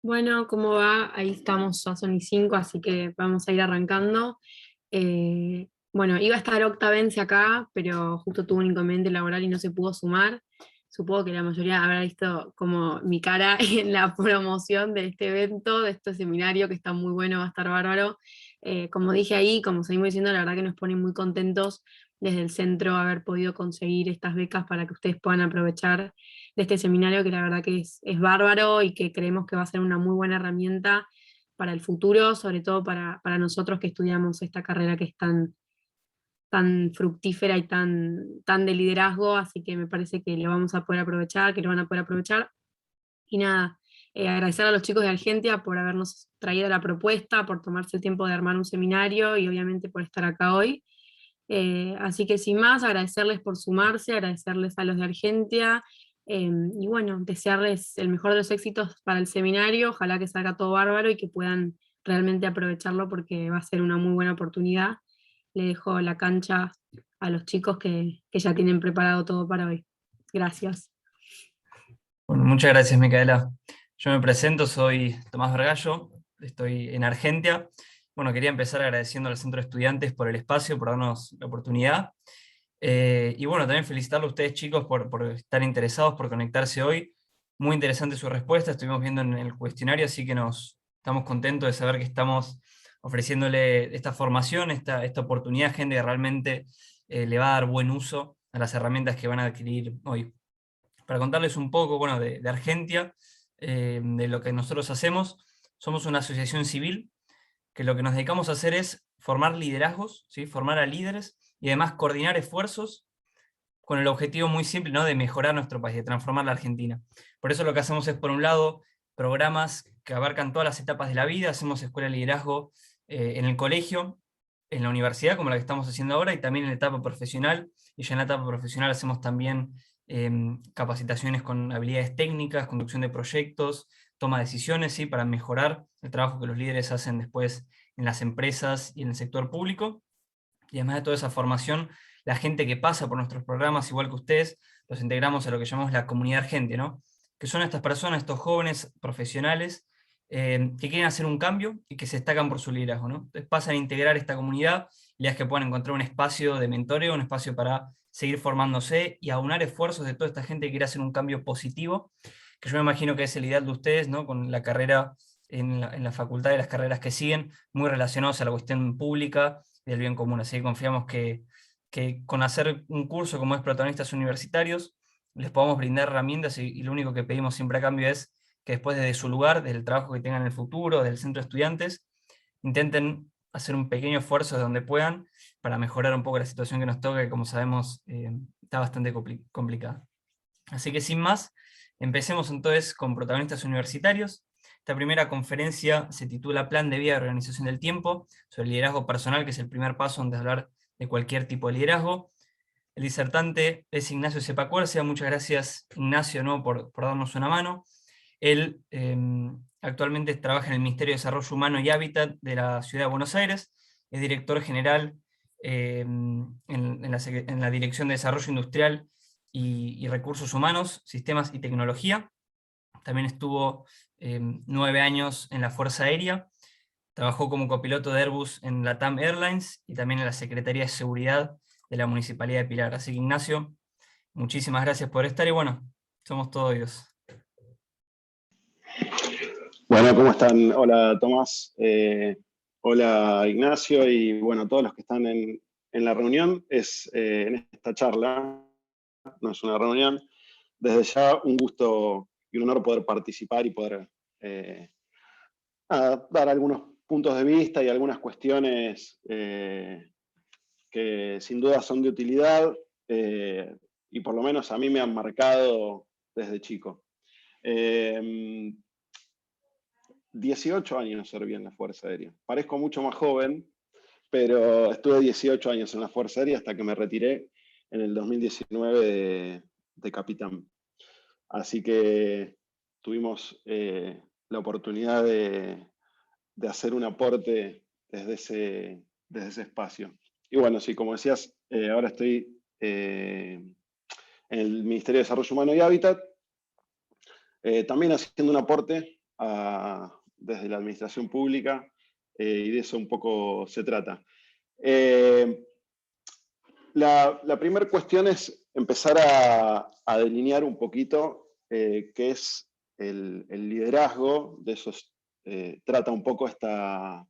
Bueno, ¿cómo va? Ahí estamos, ya son y 5, así que vamos a ir arrancando. Bueno, iba a estar Octavense acá, pero justo tuvo un inconveniente laboral y no se pudo sumar. Supongo que la mayoría habrá visto como mi cara en la promoción de este evento, de este seminario que está muy bueno, va a estar bárbaro. Como dije ahí, como seguimos diciendo, la verdad que nos pone muy contentos desde el centro haber podido conseguir estas becas para que ustedes puedan aprovechar de este seminario, que la verdad que es bárbaro y que creemos que va a ser una muy buena herramienta para el futuro, sobre todo para nosotros que estudiamos esta carrera que es tan fructífera y tan de liderazgo, así que me parece que lo vamos a poder aprovechar, que lo van a poder aprovechar. Y nada, agradecer a los chicos de Argentia por habernos traído la propuesta, por tomarse el tiempo de armar un seminario y obviamente por estar acá hoy. Así que sin más, agradecerles por sumarse, agradecerles a los de Argentia, y bueno, desearles el mejor de los éxitos para el seminario, ojalá que salga todo bárbaro y que puedan realmente aprovecharlo porque va a ser una muy buena oportunidad. Le dejo la cancha a los chicos que ya tienen preparado todo para hoy. Gracias. Bueno, muchas gracias, Micaela. Yo me presento, soy Tomás Vergallo, estoy en Argentia. Bueno, quería empezar agradeciendo al Centro de Estudiantes por el espacio, por darnos la oportunidad. Y bueno, también felicitarlos a ustedes, chicos, por estar interesados, por conectarse hoy. Muy interesante su respuesta, estuvimos viendo en el cuestionario, así que estamos contentos de saber que estamos ofreciéndole esta formación, esta oportunidad a gente que realmente le va a dar buen uso a las herramientas que van a adquirir hoy. Para contarles un poco, bueno, de Argentia, de lo que nosotros hacemos. Somos una asociación civil que lo que nos dedicamos a hacer es formar liderazgos, ¿sí? Formar a líderes y además coordinar esfuerzos con el objetivo muy simple, ¿no? De mejorar nuestro país, de transformar la Argentina. Por eso lo que hacemos es, por un lado, programas que abarcan todas las etapas de la vida, hacemos escuela de liderazgo en el colegio, en la universidad, como la que estamos haciendo ahora, y también en la etapa profesional, y ya en la etapa profesional hacemos también capacitaciones con habilidades técnicas, conducción de proyectos, toma de decisiones, ¿sí? Para mejorar el trabajo que los líderes hacen después en las empresas y en el sector público. Y además de toda esa formación, la gente que pasa por nuestros programas, igual que ustedes, los integramos a lo que llamamos la comunidad Argentia, ¿no? Que son estas personas, estos jóvenes profesionales que quieren hacer un cambio y que se destacan por su liderazgo, ¿no? Entonces pasan a integrar esta comunidad, y es que puedan encontrar un espacio de mentoreo, un espacio para seguir formándose y aunar esfuerzos de toda esta gente que quiere hacer un cambio positivo, que yo me imagino que es el ideal de ustedes, ¿no? Con la carrera en la facultad y las carreras que siguen, muy relacionados a la cuestión pública y del bien común. Así que confiamos que con hacer un curso como es Protagonistas Universitarios, les podamos brindar herramientas, y lo único que pedimos siempre a cambio es que después desde su lugar, desde el trabajo que tengan en el futuro, del centro de estudiantes, intenten hacer un pequeño esfuerzo de donde puedan para mejorar un poco la situación que nos toca, que como sabemos está bastante complicada. Así que sin más, empecemos entonces con Protagonistas Universitarios. Esta primera conferencia se titula Plan de Vida de Organización del Tiempo, sobre el liderazgo personal, que es el primer paso antes de hablar de cualquier tipo de liderazgo. El disertante es Ignacio Cepacuercia. Muchas gracias, Ignacio, ¿no? por darnos una mano. Él actualmente trabaja en el Ministerio de Desarrollo Humano y Hábitat de la Ciudad de Buenos Aires, es director general en la Dirección de Desarrollo Industrial y Recursos Humanos, Sistemas y Tecnología. También estuvo 9 años en la Fuerza Aérea, trabajó como copiloto de Airbus en LATAM Airlines y también en la Secretaría de Seguridad de la Municipalidad de Pilar. Así que Ignacio, muchísimas gracias por estar y bueno, somos todos oídos. Bueno, ¿cómo están? Hola Tomás, hola Ignacio y bueno, todos los que están en la reunión, en esta charla, no es una reunión. Desde ya un gusto y un honor poder participar y poder dar algunos puntos de vista y algunas cuestiones que sin duda son de utilidad y por lo menos a mí me han marcado desde chico. 18 años serví en la Fuerza Aérea. Parezco mucho más joven, pero estuve 18 años en la Fuerza Aérea hasta que me retiré en el 2019 de capitán. Así que tuvimos la oportunidad de hacer un aporte desde ese espacio. Y bueno, sí, como decías, ahora estoy en el Ministerio de Desarrollo Humano y Hábitat, también haciendo un aporte desde la administración pública, y de eso un poco se trata. La primera cuestión es empezar a delinear un poquito qué es el liderazgo. De eso trata un poco esta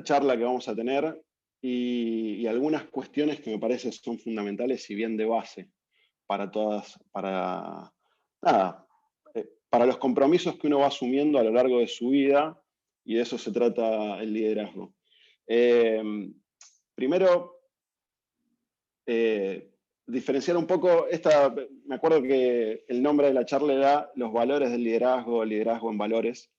charla que vamos a tener, y algunas cuestiones que me parece son fundamentales y bien de base para para los compromisos que uno va asumiendo a lo largo de su vida, y de eso se trata el liderazgo. Primero, diferenciar un poco, me acuerdo que el nombre de la charla era Los valores del liderazgo, liderazgo en valores.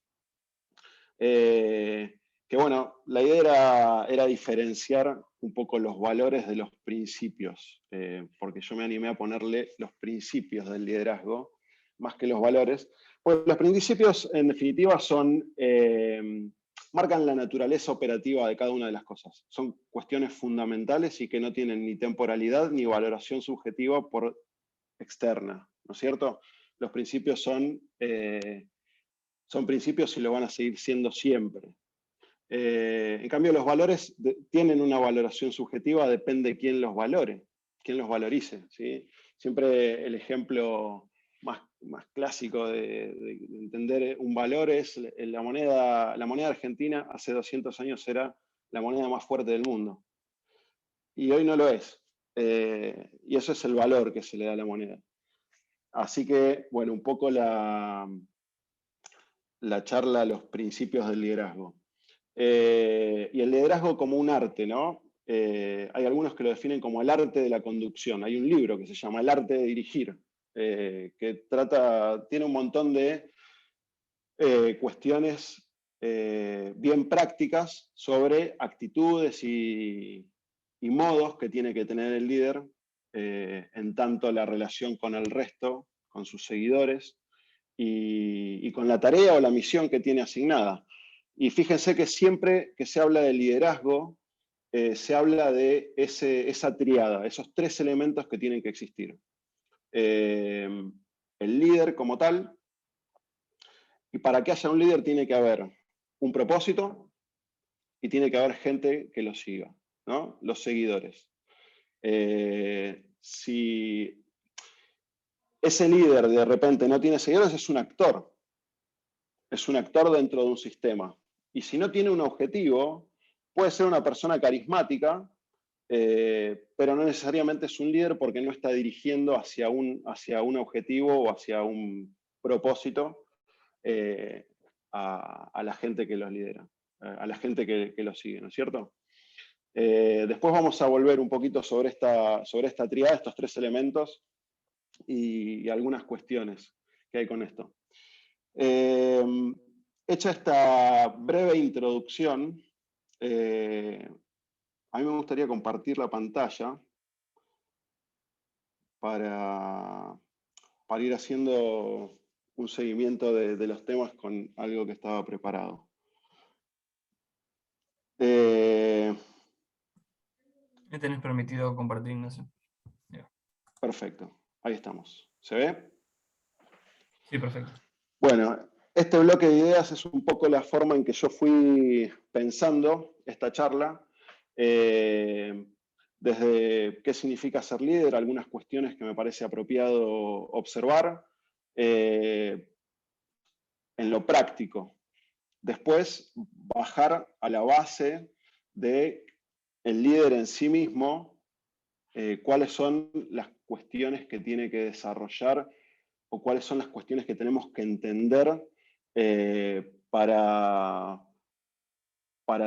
Que bueno, la idea era diferenciar un poco los valores de los principios, porque yo me animé a ponerle los principios del liderazgo, más que los valores. Pues los principios, en definitiva, marcan la naturaleza operativa de cada una de las cosas. Son cuestiones fundamentales y que no tienen ni temporalidad ni valoración subjetiva externa, ¿no es cierto? Los principios son principios y lo van a seguir siendo siempre. En cambio, los valores tienen una valoración subjetiva, depende de quién los valore, quién los valorice, ¿sí? Siempre el ejemplo más clásico de entender un valor es la moneda argentina. Hace 200 años era la moneda más fuerte del mundo. Y hoy no lo es. Y eso es el valor que se le da a la moneda. Así que, bueno, un poco la charla, los principios del liderazgo. Y el liderazgo como un arte, ¿no? Hay algunos que lo definen como el arte de la conducción. Hay un libro que se llama El arte de dirigir, que tiene un montón de cuestiones bien prácticas sobre actitudes y modos que tiene que tener el líder, en tanto la relación con el resto, con sus seguidores, y con la tarea o la misión que tiene asignada. Y fíjense que siempre que se habla de liderazgo, se habla de esa triada, esos tres elementos que tienen que existir. El líder como tal, y para que haya un líder tiene que haber un propósito y tiene que haber gente que lo siga, ¿no? Los seguidores. Si ese líder de repente no tiene seguidores, es un actor. Es un actor dentro de un sistema. Y si no tiene un objetivo, puede ser una persona carismática, pero no necesariamente es un líder porque no está dirigiendo hacia un objetivo o hacia un propósito a la gente que los lidera, a la gente que los sigue, ¿no es cierto? Después vamos a volver un poquito sobre esta triada, estos tres elementos y algunas cuestiones que hay con esto. Hecha esta breve introducción, a mí me gustaría compartir la pantalla para ir haciendo un seguimiento de los temas con algo que estaba preparado. ¿Me tenés permitido compartir, Ignacio? Perfecto, ahí estamos. ¿Se ve? Sí, perfecto. Bueno, este bloque de ideas es un poco la forma en que yo fui pensando esta charla, desde qué significa ser líder, algunas cuestiones que me parece apropiado observar, en lo práctico. Después, bajar a la base del líder en sí mismo, cuáles son las cuestiones que tiene que desarrollar o cuáles son las cuestiones que tenemos que entender para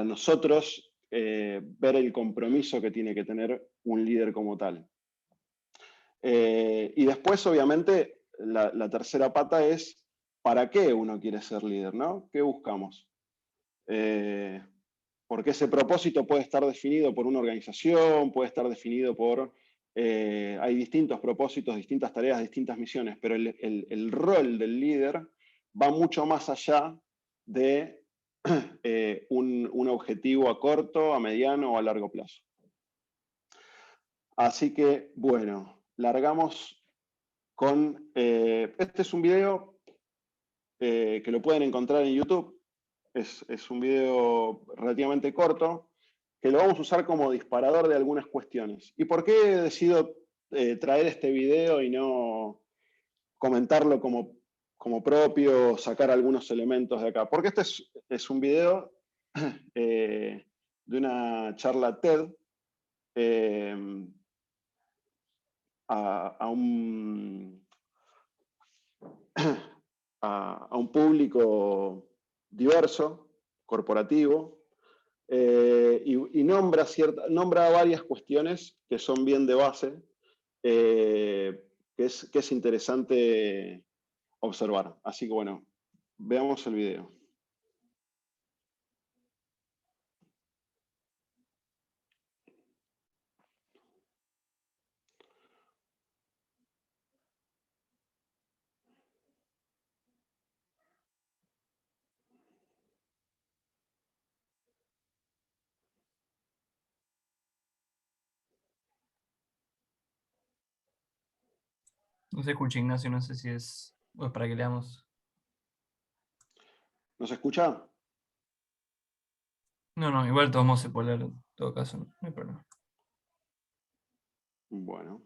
nosotros ver el compromiso que tiene que tener un líder como tal. Y después, obviamente, la tercera pata es ¿para qué uno quiere ser líder, ¿no? ¿Qué buscamos? Porque ese propósito puede estar definido por una organización, puede estar definido por... hay distintos propósitos, distintas tareas, distintas misiones, pero el rol del líder va mucho más allá de un objetivo a corto, a mediano o a largo plazo. Así que, bueno, largamos con... este es un video que lo pueden encontrar en YouTube. Es un video relativamente corto, que lo vamos a usar como disparador de algunas cuestiones. ¿Y por qué decido traer este video y no comentarlo como propio, sacar algunos elementos de acá? Porque este es un video de una charla TED a un público diverso, corporativo, y nombra varias cuestiones que son bien de base, que es interesante observar. Así que bueno, veamos el video. No se escucha, Ignacio, no sé si es para que leamos. ¿Nos escucha? No, igual todos modos se puede leer en todo caso, no hay problema. Bueno.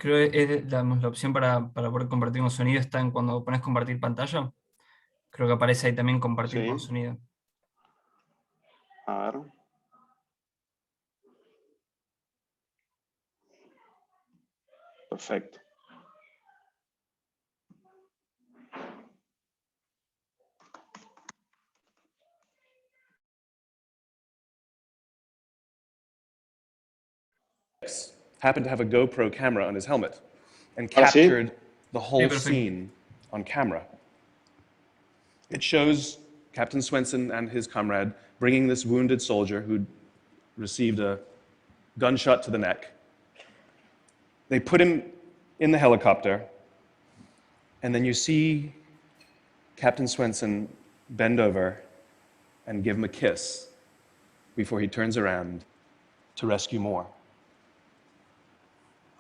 Creo que la opción para poder compartir con sonido está en cuando pones compartir pantalla. Creo que aparece ahí también compartir con Sí. sonido. A ver. Perfecto. Happened to have a GoPro camera on his helmet and ¿Ahora sí? captured the whole perfecto. scene on camera. It shows Captain Swenson and his comrade bringing this wounded soldier who'd received a gunshot to the neck. They put him in the helicopter, and then you see Captain Swenson bend over and give him a kiss before he turns around to rescue more.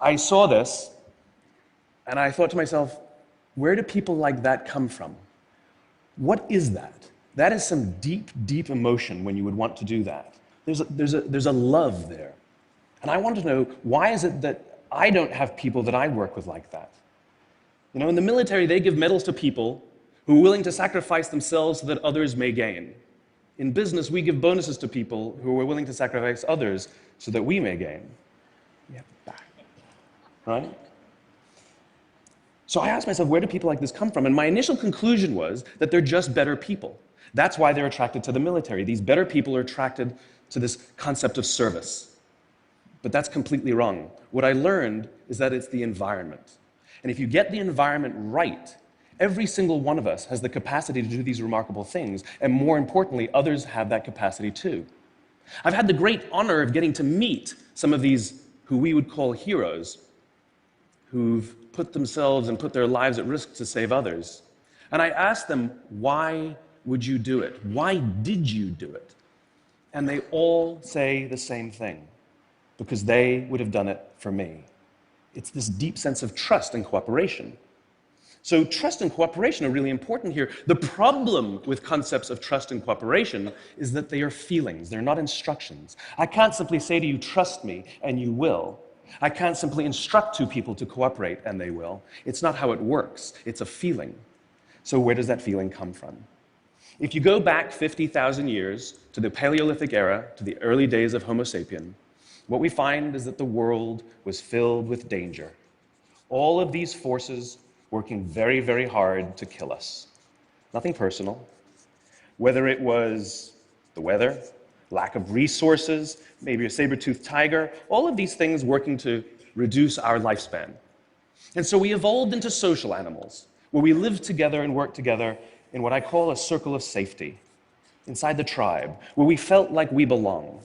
I saw this, and I thought to myself, where do people like that come from? What is that? That is some deep, deep emotion when you would want to do that. There's a love there. And I want to know, why is it that I don't have people that I work with like that? You know, in the military, they give medals to people who are willing to sacrifice themselves so that others may gain. In business, we give bonuses to people who are willing to sacrifice others so that we may gain. We have that, right? So I asked myself, where do people like this come from? And my initial conclusion was that they're just better people. That's why they're attracted to the military. These better people are attracted to this concept of service. But that's completely wrong. What I learned is that it's the environment. And if you get the environment right, every single one of us has the capacity to do these remarkable things. And more importantly, others have that capacity too. I've had the great honor of getting to meet some of these who we would call heroes, who've put themselves and put their lives at risk to save others. And I asked them, why would you do it? Why did you do it? And they all say the same thing, because they would have done it for me. It's this deep sense of trust and cooperation. So trust and cooperation are really important here. The problem with concepts of trust and cooperation is that they are feelings, they're not instructions. I can't simply say to you, trust me, and you will. I can't simply instruct two people to cooperate, and they will. It's not how it works. It's a feeling. So where does that feeling come from? If you go back 50,000 years to the Paleolithic era, to the early days of Homo sapien, what we find is that the world was filled with danger. All of these forces working very, very hard to kill us. Nothing personal. Whether it was the weather, lack of resources, maybe a saber-toothed tiger, all of these things working to reduce our lifespan. And so we evolved into social animals, where we lived together and worked together in what I call a circle of safety, inside the tribe, where we felt like we belong.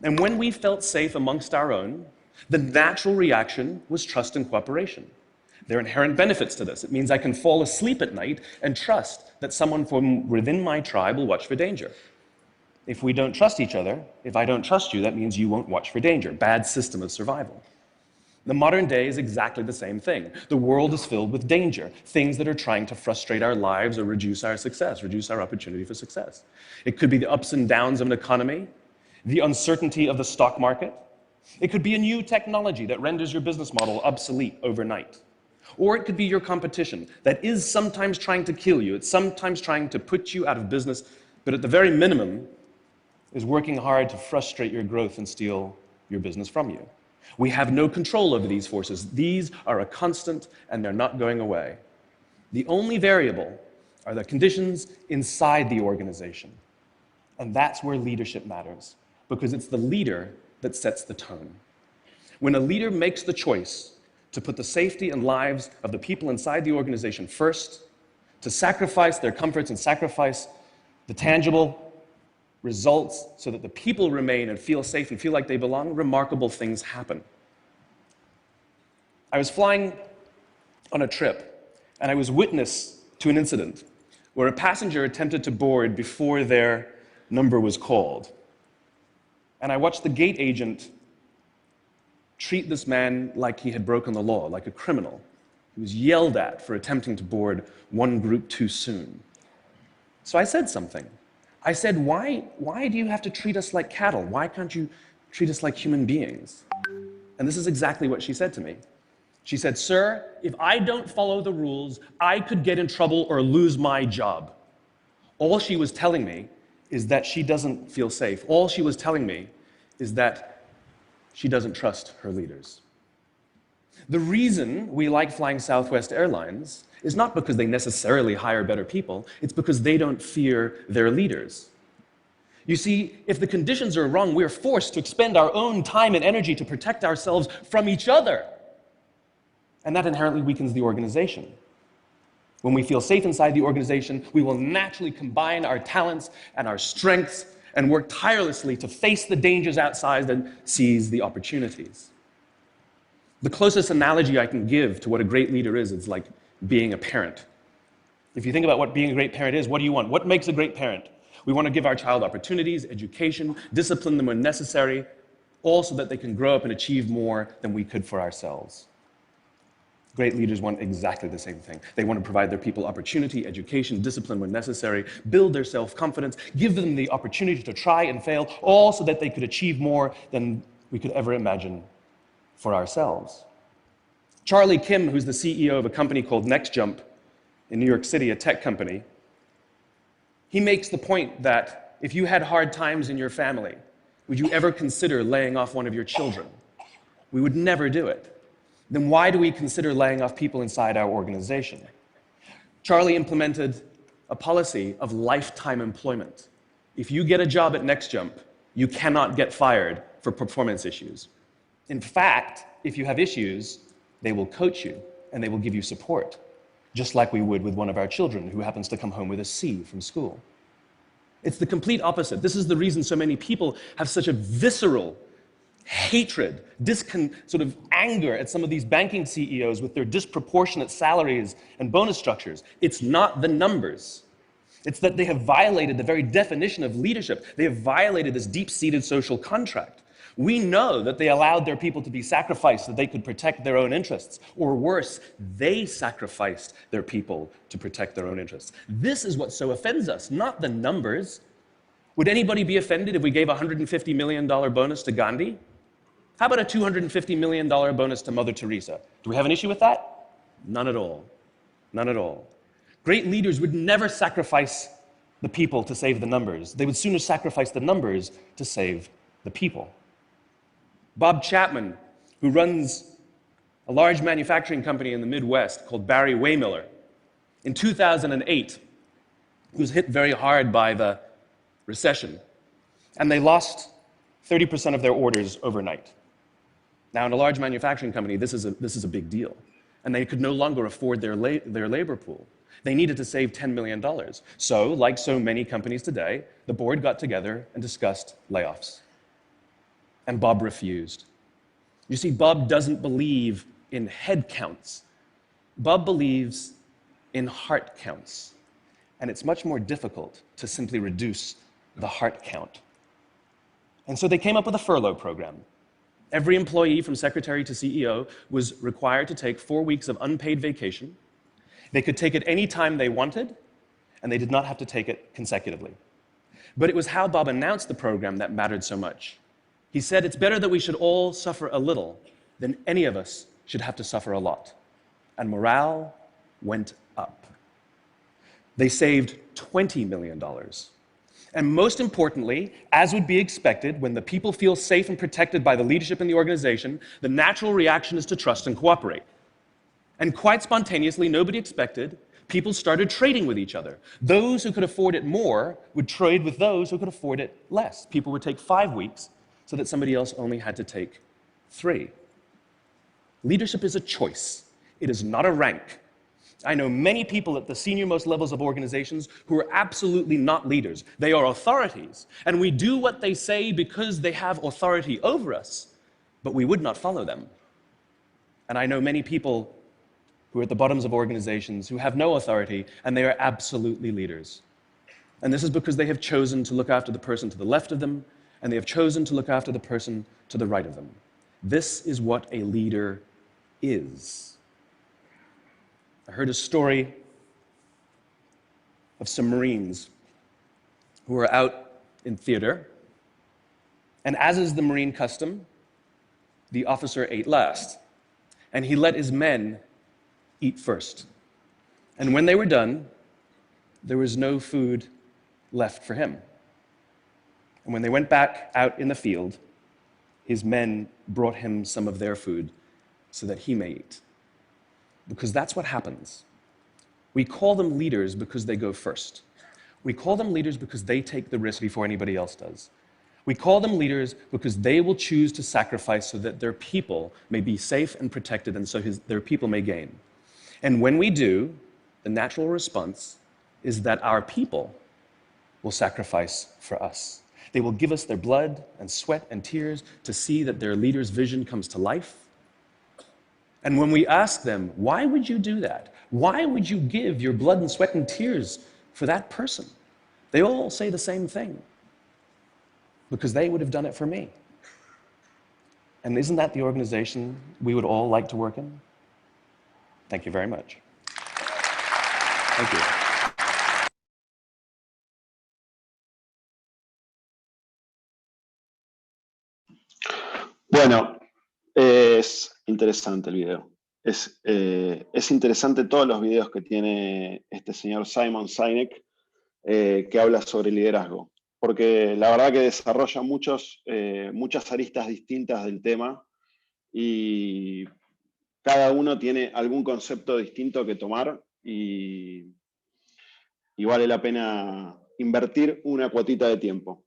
And when we felt safe amongst our own, the natural reaction was trust and cooperation. There are inherent benefits to this. It means I can fall asleep at night and trust that someone from within my tribe will watch for danger. If we don't trust each other, if I don't trust you, that means you won't watch for danger. Bad system of survival. The modern day is exactly the same thing. The world is filled with danger, things that are trying to frustrate our lives or reduce our success, reduce our opportunity for success. It could be the ups and downs of an economy, the uncertainty of the stock market. It could be a new technology that renders your business model obsolete overnight. Or it could be your competition that is sometimes trying to kill you, it's sometimes trying to put you out of business, but at the very minimum is working hard to frustrate your growth and steal your business from you. We have no control over these forces. These are a constant and they're not going away. The only variable are the conditions inside the organization. And that's where leadership matters, because it's the leader that sets the tone. When a leader makes the choice to put the safety and lives of the people inside the organization first, to sacrifice their comforts and sacrifice the tangible results so that the people remain and feel safe and feel like they belong, remarkable things happen. I was flying on a trip, and I was witness to an incident where a passenger attempted to board before their number was called. And I watched the gate agent treat this man like he had broken the law, like a criminal. He was yelled at for attempting to board one group too soon. So I said something. I said, why do you have to treat us like cattle? Why can't you treat us like human beings? And this is exactly what she said to me. She said, sir, if I don't follow the rules, I could get in trouble or lose my job. All she was telling me is that she doesn't feel safe. All she was telling me is that she doesn't trust her leaders. The reason we like flying Southwest Airlines is not because they necessarily hire better people, it's because they don't fear their leaders. You see, if the conditions are wrong, we're forced to expend our own time and energy to protect ourselves from each other. And that inherently weakens the organization. When we feel safe inside the organization, we will naturally combine our talents and our strengths and work tirelessly to face the dangers outside and seize the opportunities. The closest analogy I can give to what a great leader is like being a parent. If you think about what being a great parent is, what do you want? What makes a great parent? We want to give our child opportunities, education, discipline them when necessary, all so that they can grow up and achieve more than we could for ourselves. Great leaders want exactly the same thing. They want to provide their people opportunity, education, discipline when necessary, build their self-confidence, give them the opportunity to try and fail, all so that they could achieve more than we could ever imagine for ourselves. Charlie Kim, who's the CEO of a company called NextJump in New York City, a tech company, he makes the point that if you had hard times in your family, would you ever consider laying off one of your children? We would never do it. Then why do we consider laying off people inside our organization? Charlie implemented a policy of lifetime employment. If you get a job at NextJump, you cannot get fired for performance issues. In fact, if you have issues, they will coach you and they will give you support, just like we would with one of our children who happens to come home with a C from school. It's the complete opposite. This is the reason so many people have such a visceral hatred, sort of anger at some of these banking CEOs with their disproportionate salaries and bonus structures. It's not the numbers. It's that they have violated the very definition of leadership. They have violated this deep-seated social contract. We know that they allowed their people to be sacrificed so that they could protect their own interests. Or worse, they sacrificed their people to protect their own interests. This is what so offends us, not the numbers. Would anybody be offended if we gave a $150 million bonus to Gandhi? How about a $250 million bonus to Mother Teresa? Do we have an issue with that? None at all. None at all. Great leaders would never sacrifice the people to save the numbers. They would sooner sacrifice the numbers to save the people. Bob Chapman, who runs a large manufacturing company in the Midwest called Barry Waymiller. In 2008, it was hit very hard by the recession, and they lost 30% of their orders overnight. Now, in a large manufacturing company, this is a big deal, and they could no longer afford their labor pool. They needed to save $10 million. So, like so many companies today, the board got together and discussed layoffs. And Bob refused. You see, Bob doesn't believe in head counts. Bob believes in heart counts. And it's much more difficult to simply reduce the heart count. And so they came up with a furlough program. Every employee from secretary to CEO was required to take 4 weeks of unpaid vacation. They could take it any time they wanted, and they did not have to take it consecutively. But it was how Bob announced the program that mattered so much. He said, it's better that we should all suffer a little than any of us should have to suffer a lot. And morale went up. They saved $20 million. And most importantly, as would be expected, when the people feel safe and protected by the leadership in the organization, the natural reaction is to trust and cooperate. And quite spontaneously, nobody expected, people started trading with each other. Those who could afford it more would trade with those who could afford it less. People would take 5 weeks so that somebody else only had to take 3. Leadership is a choice. It is not a rank. I know many people at the senior-most levels of organizations who are absolutely not leaders. They are authorities, and we do what they say because they have authority over us, but we would not follow them. And I know many people who are at the bottoms of organizations who have no authority, and they are absolutely leaders. And this is because they have chosen to look after the person to the left of them, and they have chosen to look after the person to the right of them. This is what a leader is. I heard a story of some Marines who were out in theater, and as is the Marine custom, the officer ate last, and he let his men eat first. And when they were done, there was no food left for him. And when they went back out in the field, his men brought him some of their food so that he may eat. Because that's what happens. We call them leaders because they go first. We call them leaders because they take the risk before anybody else does. We call them leaders because they will choose to sacrifice so that their people may be safe and protected, and so their people may gain. And when we do, the natural response is that our people will sacrifice for us. They will give us their blood and sweat and tears to see that their leader's vision comes to life. And when we ask them, why would you do that? Why would you give your blood and sweat and tears for that person? They all say the same thing. Because they would have done it for me. And isn't that the organization we would all like to work in? Thank you very much. Thank you. Bueno, es interesante el video. Es interesante todos los videos que tiene este señor Simon Sinek, que habla sobre liderazgo, porque la verdad que desarrolla muchas aristas distintas del tema y cada uno tiene algún concepto distinto que tomar y vale la pena invertir una cuotita de tiempo.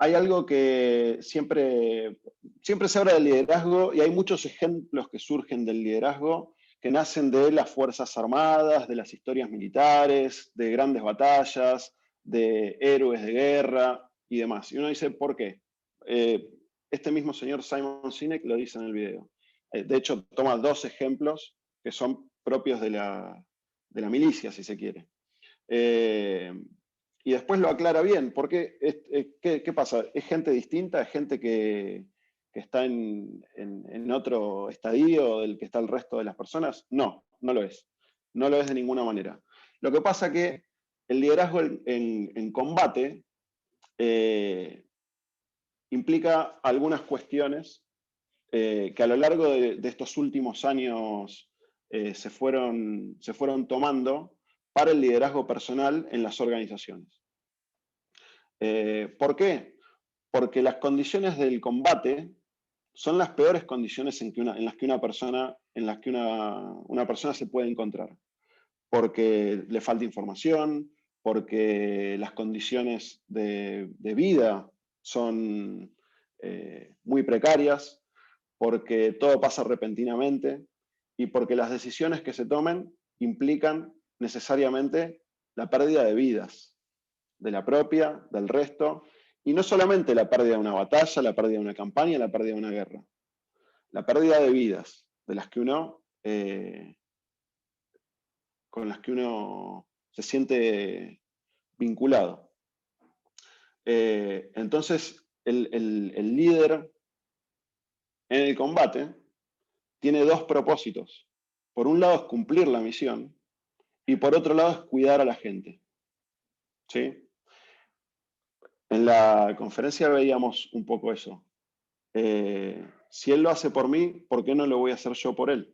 Hay algo que siempre se habla del liderazgo y hay muchos ejemplos que surgen del liderazgo que nacen de las Fuerzas Armadas, de las historias militares, de grandes batallas, de héroes de guerra y demás. Y uno dice, ¿por qué? Este mismo señor Simon Sinek lo dice en el video. De hecho, toma 2 ejemplos que son propios de la milicia, si se quiere. Y después lo aclara bien, porque ¿qué pasa? ¿Es gente distinta? ¿Es gente que está en otro estadio del que está el resto de las personas? No, no lo es. No lo es de ninguna manera. Lo que pasa que el liderazgo en combate implica algunas cuestiones que a lo largo de estos últimos años se fueron tomando para el liderazgo personal en las organizaciones. ¿Por qué? Porque las condiciones del combate son las peores condiciones en las que una persona se puede encontrar. Porque le falta información, porque las condiciones de vida son muy precarias, porque todo pasa repentinamente y porque las decisiones que se tomen implican necesariamente la pérdida de vidas, de la propia, del resto, y no solamente la pérdida de una batalla, la pérdida de una campaña, la pérdida de una guerra, la pérdida de vidas de las que con las que uno se siente vinculado. Entonces, el líder en el combate tiene dos propósitos. Por un lado es cumplir la misión y por otro lado es cuidar a la gente. ¿Sí? En la conferencia veíamos un poco eso. Si él lo hace por mí, ¿por qué no lo voy a hacer yo por él?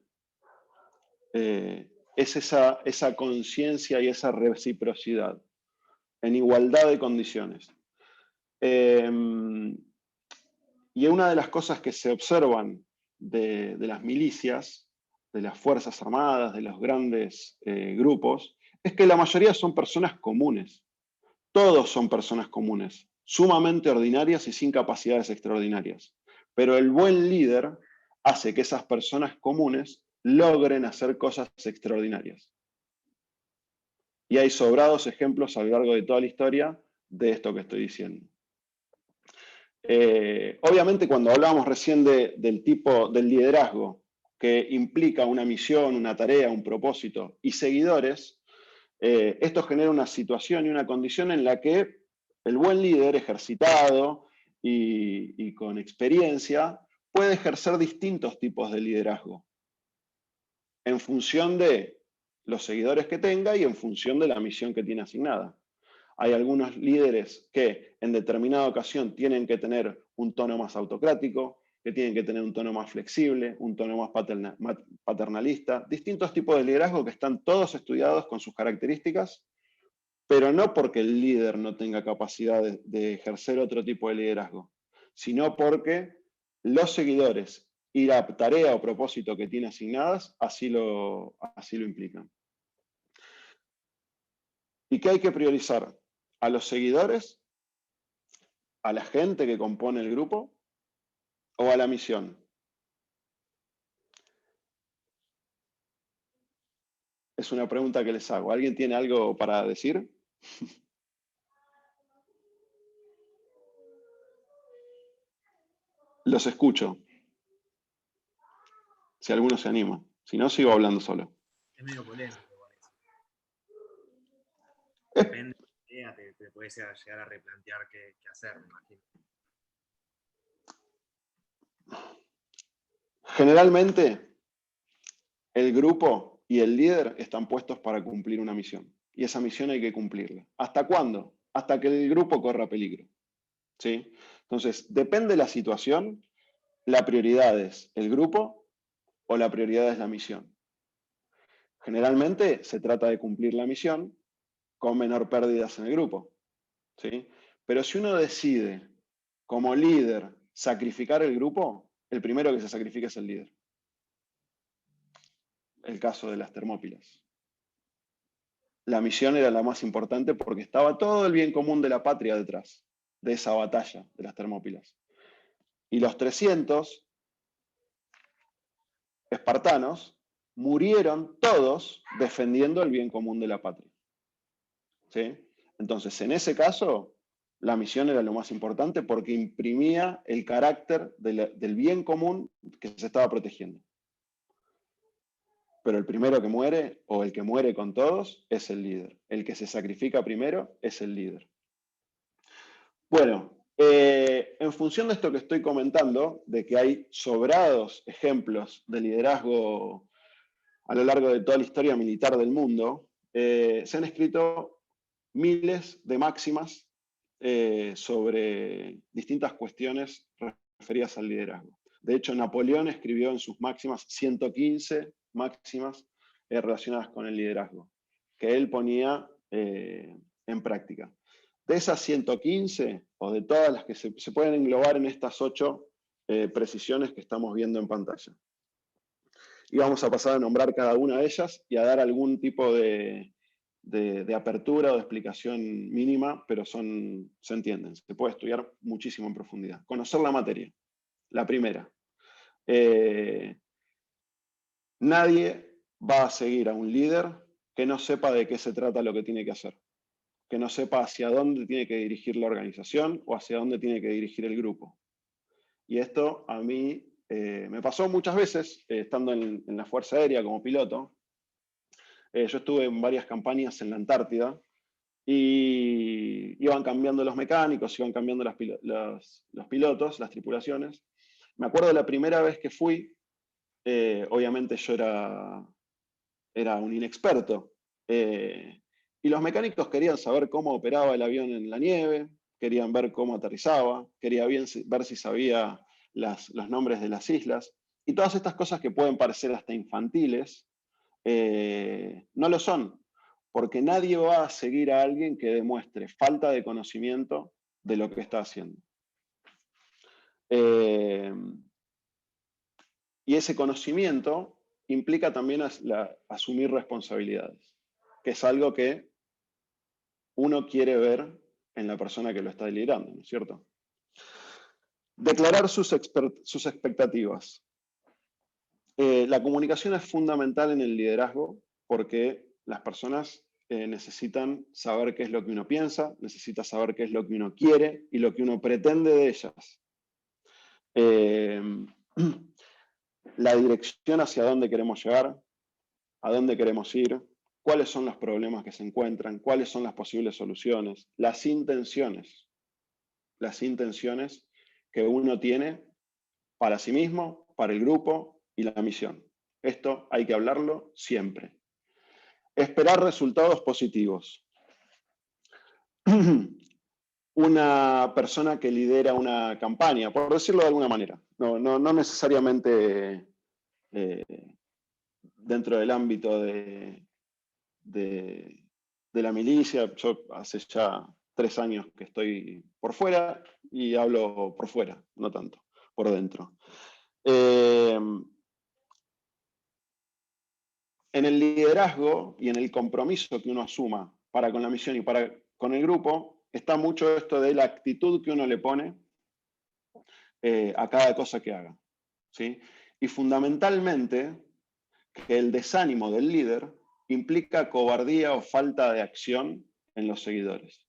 Es esa conciencia y esa reciprocidad en igualdad de condiciones. Y una de las cosas que se observan de las milicias, de las Fuerzas Armadas, de los grandes grupos, es que la mayoría son personas comunes. Todos son personas comunes, sumamente ordinarias y sin capacidades extraordinarias. Pero el buen líder hace que esas personas comunes logren hacer cosas extraordinarias. Y hay sobrados ejemplos a lo largo de toda la historia de esto que estoy diciendo. Obviamente, cuando hablábamos recién del tipo del liderazgo, que implica una misión, una tarea, un propósito y seguidores, esto genera una situación y una condición en la que el buen líder ejercitado y con experiencia puede ejercer distintos tipos de liderazgo en función de los seguidores que tenga y en función de la misión que tiene asignada. Hay algunos líderes que en determinada ocasión tienen que tener un tono más autocrático, que tienen que tener un tono más flexible, un tono más paternalista, distintos tipos de liderazgo que están todos estudiados con sus características, pero no porque el líder no tenga capacidad de ejercer otro tipo de liderazgo, sino porque los seguidores y la tarea o propósito que tiene asignadas así lo implican. ¿Y qué hay que priorizar? ¿A los seguidores? ¿A la gente que compone el grupo? ¿O a la misión? Es una pregunta que les hago. ¿Alguien tiene algo para decir? Los escucho. Si alguno se anima. Si no, sigo hablando solo. Es medio polémico, parece. Depende de la idea, te puedes llegar a replantear qué hacer, me imagino. Generalmente, el grupo y el líder están puestos para cumplir una misión. Y esa misión hay que cumplirla. ¿Hasta cuándo? Hasta que el grupo corra peligro. ¿Sí? Entonces, depende de la situación, la prioridad es el grupo o la prioridad es la misión. Generalmente se trata de cumplir la misión con menor pérdidas en el grupo. ¿Sí? Pero si uno decide, como líder, sacrificar el grupo, el primero que se sacrifica es el líder. El caso de las Termópilas. La misión era la más importante porque estaba todo el bien común de la patria detrás de esa batalla de las Termópilas. Y los 300 espartanos murieron todos defendiendo el bien común de la patria. ¿Sí? Entonces, en ese caso, la misión era lo más importante porque imprimía el carácter del bien común que se estaba protegiendo. Pero el primero que muere, o el que muere con todos, es el líder. El que se sacrifica primero es el líder. Bueno, en función de esto que estoy comentando, de que hay sobrados ejemplos de liderazgo a lo largo de toda la historia militar del mundo, se han escrito miles de máximas sobre distintas cuestiones referidas al liderazgo. De hecho, Napoleón escribió en sus máximas 115 máximas relacionadas con el liderazgo, que él ponía en práctica. De esas 115, o de todas las que se pueden englobar en estas 8 precisiones que estamos viendo en pantalla. Y vamos a pasar a nombrar cada una de ellas y a dar algún tipo de apertura o de explicación mínima, pero se entienden, se puede estudiar muchísimo en profundidad. Conocer la materia, la primera. Nadie va a seguir a un líder que no sepa de qué se trata lo que tiene que hacer, que no sepa hacia dónde tiene que dirigir la organización o hacia dónde tiene que dirigir el grupo. Y esto a mí me pasó muchas veces, estando en la Fuerza Aérea como piloto. Yo estuve en varias campañas en la Antártida y iban cambiando los mecánicos, iban cambiando los pilotos, las tripulaciones. Me acuerdo de la primera vez que fui, obviamente yo era un inexperto, y los mecánicos querían saber cómo operaba el avión en la nieve, querían ver cómo aterrizaba, querían ver si sabía los nombres de las islas, y todas estas cosas que pueden parecer hasta infantiles, no lo son, porque nadie va a seguir a alguien que demuestre falta de conocimiento de lo que está haciendo. Y ese conocimiento implica también asumir responsabilidades, que es algo que uno quiere ver en la persona que lo está liderando, ¿no es cierto? Declarar sus expectativas. La comunicación es fundamental en el liderazgo porque las personas necesitan saber qué es lo que uno piensa, necesitan saber qué es lo que uno quiere y lo que uno pretende de ellas. La dirección hacia dónde queremos llegar, a dónde queremos ir, cuáles son los problemas que se encuentran, cuáles son las posibles soluciones, las intenciones que uno tiene para sí mismo, para el grupo y la misión. Esto hay que hablarlo siempre. Esperar resultados positivos. Una persona que lidera una campaña, por decirlo de alguna manera, no necesariamente dentro del ámbito de la milicia. Yo hace ya 3 años que estoy por fuera y hablo por fuera, no tanto, por dentro. En el liderazgo y en el compromiso que uno asuma para con la misión y para con el grupo, está mucho esto de la actitud que uno le pone a cada cosa que haga, ¿sí? Y fundamentalmente, que el desánimo del líder implica cobardía o falta de acción en los seguidores,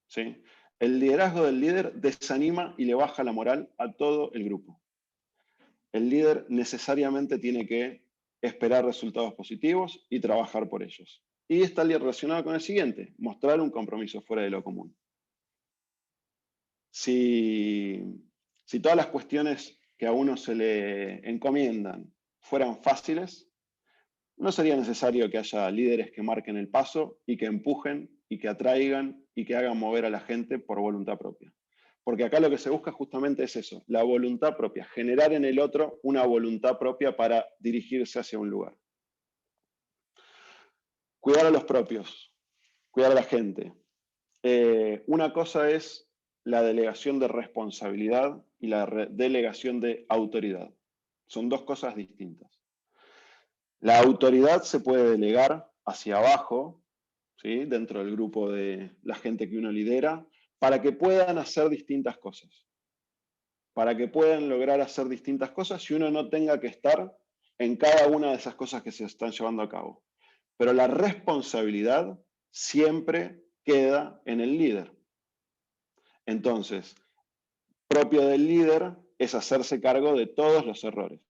¿sí? El liderazgo del líder desanima y le baja la moral a todo el grupo. El líder necesariamente tiene que esperar resultados positivos y trabajar por ellos. Y está relacionado con el siguiente: mostrar un compromiso fuera de lo común. Si todas las cuestiones que a uno se le encomiendan fueran fáciles, no sería necesario que haya líderes que marquen el paso y que empujen y que atraigan y que hagan mover a la gente por voluntad propia. Porque acá lo que se busca justamente es eso, la voluntad propia, generar en el otro una voluntad propia para dirigirse hacia un lugar. Cuidar a los propios, cuidar a la gente. Una cosa es la delegación de responsabilidad y la delegación de autoridad. Son dos cosas distintas. La autoridad se puede delegar hacia abajo, ¿sí? Dentro del grupo de la gente que uno lidera, para que puedan hacer distintas cosas. Para que puedan lograr hacer distintas cosas y uno no tenga que estar en cada una de esas cosas que se están llevando a cabo. Pero la responsabilidad siempre queda en el líder. Entonces, propio del líder es hacerse cargo de todos los errores,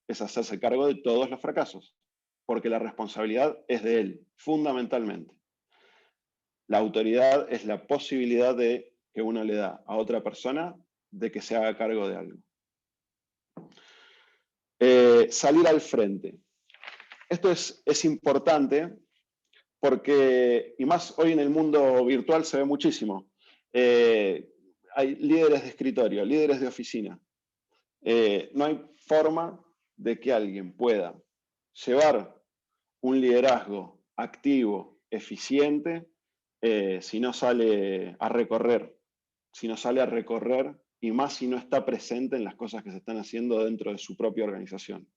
es hacerse cargo de todos los fracasos, porque la responsabilidad es de él, fundamentalmente. La autoridad es la posibilidad de que uno le da a otra persona de que se haga cargo de algo. Salir al frente. Esto es importante porque, y más hoy en el mundo virtual se ve muchísimo, hay líderes de escritorio, líderes de oficina. No hay forma de que alguien pueda llevar un liderazgo activo, eficiente, si no sale a recorrer y más si no está presente en las cosas que se están haciendo dentro de su propia organización.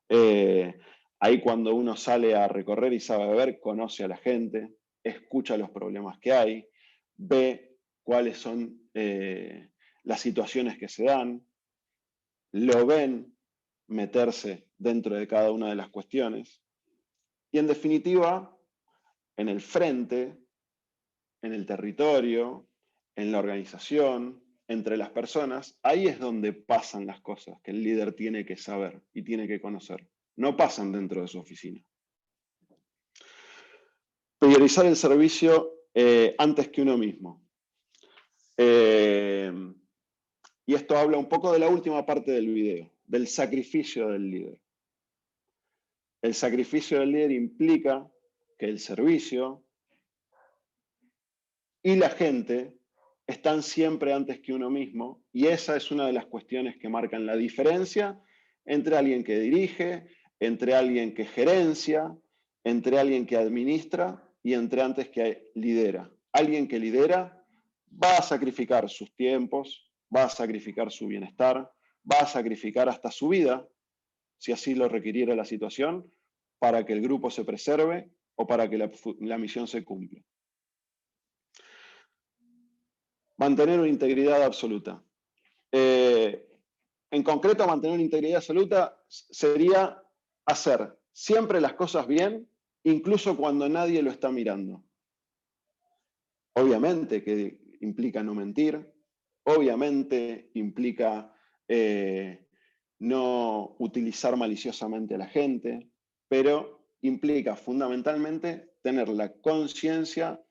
Ahí cuando uno sale a recorrer y sabe ver, conoce a la gente, escucha los problemas que hay, ve cuáles son las situaciones que se dan, lo ven meterse dentro de cada una de las cuestiones y en definitiva, en el frente, en el territorio, en la organización, entre las personas, ahí es donde pasan las cosas que el líder tiene que saber y tiene que conocer. No pasan dentro de su oficina. Priorizar el servicio antes que uno mismo. Y esto habla un poco de la última parte del video, del sacrificio del líder. El sacrificio del líder implica que el servicio y la gente están siempre antes que uno mismo, y esa es una de las cuestiones que marcan la diferencia entre alguien que dirige, entre alguien que gerencia, entre alguien que administra y entre antes que lidera. Alguien que lidera va a sacrificar sus tiempos, va a sacrificar su bienestar, va a sacrificar hasta su vida, si así lo requiriera la situación, para que el grupo se preserve o para que la misión se cumpla. Mantener una integridad absoluta. En concreto, mantener una integridad absoluta sería hacer siempre las cosas bien, incluso cuando nadie lo está mirando. Obviamente que implica no mentir, obviamente implica no utilizar maliciosamente a la gente, pero implica fundamentalmente tener la conciencia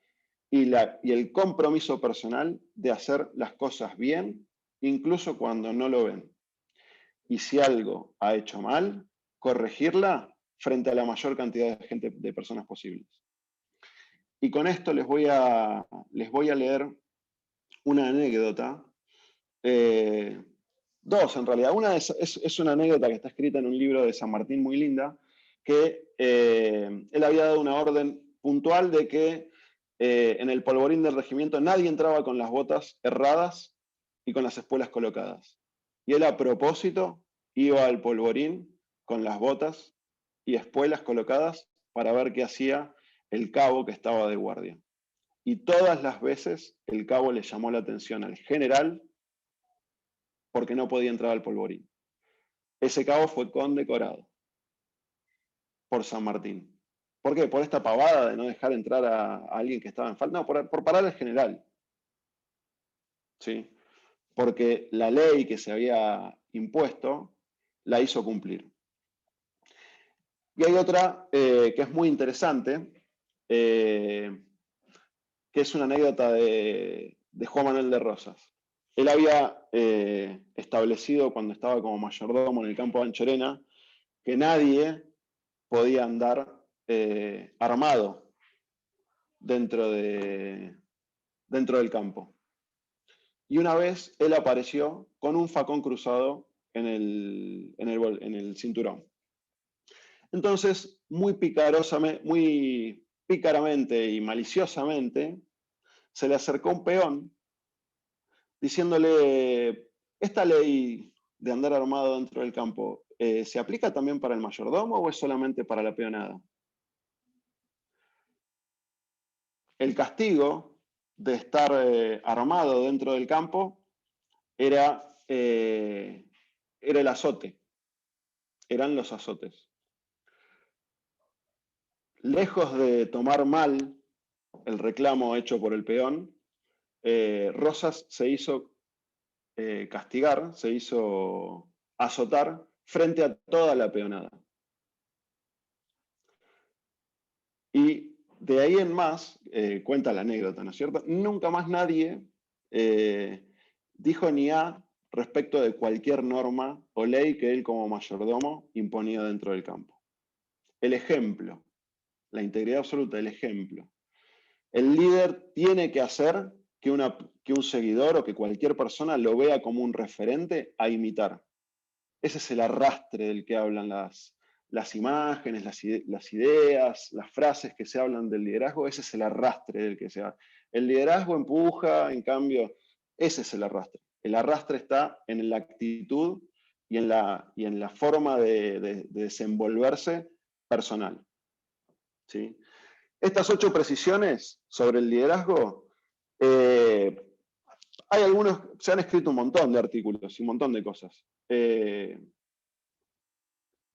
y el compromiso personal de hacer las cosas bien, incluso cuando no lo ven. Y si algo ha hecho mal, corregirla frente a la mayor cantidad de gente, de personas posibles. Y con esto les voy a leer una anécdota, dos en realidad. Una es una anécdota que está escrita en un libro de San Martín muy linda, que él había dado una orden puntual de que en el polvorín del regimiento nadie entraba con las botas erradas y con las espuelas colocadas. Y él a propósito iba al polvorín con las botas y espuelas colocadas para ver qué hacía el cabo que estaba de guardia. Y todas las veces el cabo le llamó la atención al general porque no podía entrar al polvorín. Ese cabo fue condecorado por San Martín. ¿Por qué? Por esta pavada de no dejar entrar a alguien que estaba en falta. No, por parar al general. ¿Sí? Porque la ley que se había impuesto la hizo cumplir. Y hay otra que es muy interesante, que es una anécdota de Juan Manuel de Rosas. Él había establecido cuando estaba como mayordomo en el campo de Anchorena que nadie podía andar armado dentro del campo. Y una vez él apareció con un facón cruzado en el cinturón. Entonces, muy pícaramente y maliciosamente, se le acercó un peón diciéndole, ¿esta ley de andar armado dentro del campo se aplica también para el mayordomo o es solamente para la peonada? El castigo de estar armado dentro del campo era el azote, eran los azotes. Lejos de tomar mal el reclamo hecho por el peón, Rosas se hizo castigar, se hizo azotar frente a toda la peonada. Y de ahí en más, cuenta la anécdota, ¿no es cierto? Nunca más nadie dijo ni a respecto de cualquier norma o ley que él como mayordomo imponía dentro del campo. El ejemplo, la integridad absoluta, el ejemplo. El líder tiene que hacer que un seguidor o que cualquier persona lo vea como un referente a imitar. Ese es el arrastre del que hablan las imágenes, las ideas, las frases que se hablan del liderazgo. Ese es el arrastre del que se habla. El liderazgo empuja, en cambio, ese es el arrastre. El arrastre está en la actitud y en la forma de desenvolverse personal. ¿Sí? Estas 8 precisiones sobre el liderazgo, hay algunos, se han escrito un montón de artículos y un montón de cosas.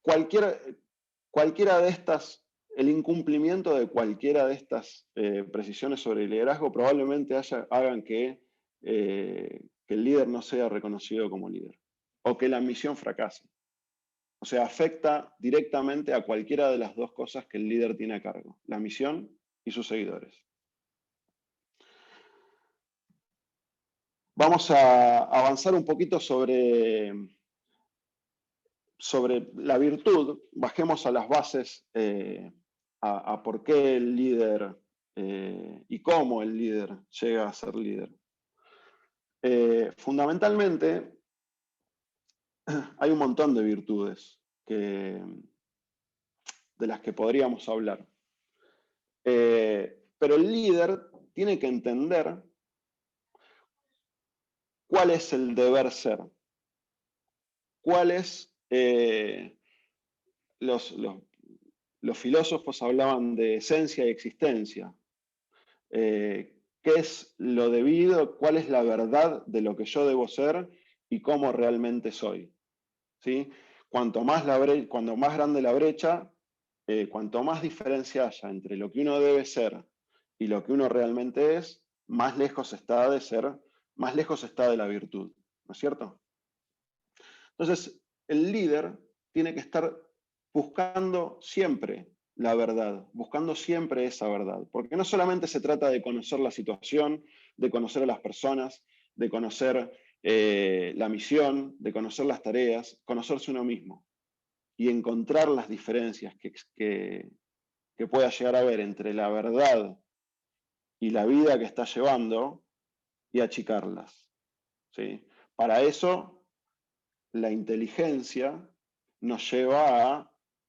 Cualquiera de estas, el incumplimiento de cualquiera de estas precisiones sobre el liderazgo probablemente hagan que el líder no sea reconocido como líder, o que la misión fracase. O sea, afecta directamente a cualquiera de las 2 cosas que el líder tiene a cargo, la misión y sus seguidores. Vamos a avanzar un poquito sobre la virtud. Bajemos a las bases a por qué el líder y cómo el líder llega a ser líder. Fundamentalmente, hay un montón de virtudes de las que podríamos hablar. Pero el líder tiene que entender cuál es el deber ser, cuál es... los filósofos hablaban de esencia y existencia. ¿Qué es lo debido? ¿Cuál es la verdad de lo que yo debo ser y cómo realmente soy? ¿Sí? Cuanto más grande la brecha, cuanto más diferencia haya entre lo que uno debe ser y lo que uno realmente es, más lejos está de ser, más lejos está de la virtud. ¿No es cierto? Entonces, el líder tiene que estar buscando siempre la verdad, buscando siempre esa verdad, porque no solamente se trata de conocer la situación, de conocer a las personas, de conocer la misión, de conocer las tareas, conocerse uno mismo y encontrar las diferencias que pueda llegar a haber entre la verdad y la vida que está llevando y achicarlas. ¿Sí? Para eso, la inteligencia nos lleva a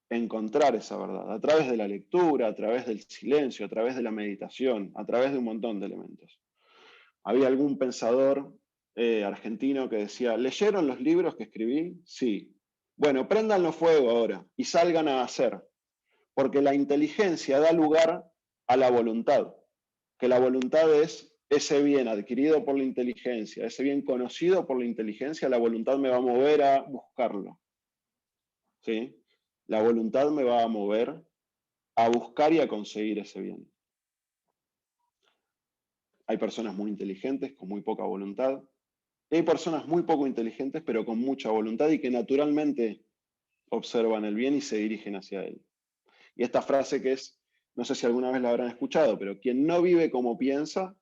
encontrar esa verdad, a través de la lectura, a través del silencio, a través de la meditación, a través de un montón de elementos. Había algún pensador argentino que decía, ¿leyeron los libros que escribí? Sí. Bueno, préndanlo fuego ahora y salgan a hacer, porque la inteligencia da lugar a la voluntad, que la voluntad es ese bien adquirido por la inteligencia, ese bien conocido por la inteligencia, la voluntad me va a mover a buscarlo. ¿Sí? La voluntad me va a mover a buscar y a conseguir ese bien. Hay personas muy inteligentes con muy poca voluntad. Y hay personas muy poco inteligentes pero con mucha voluntad y que naturalmente observan el bien y se dirigen hacia él. Y esta frase que es, no sé si alguna vez la habrán escuchado, pero quien no vive como piensa,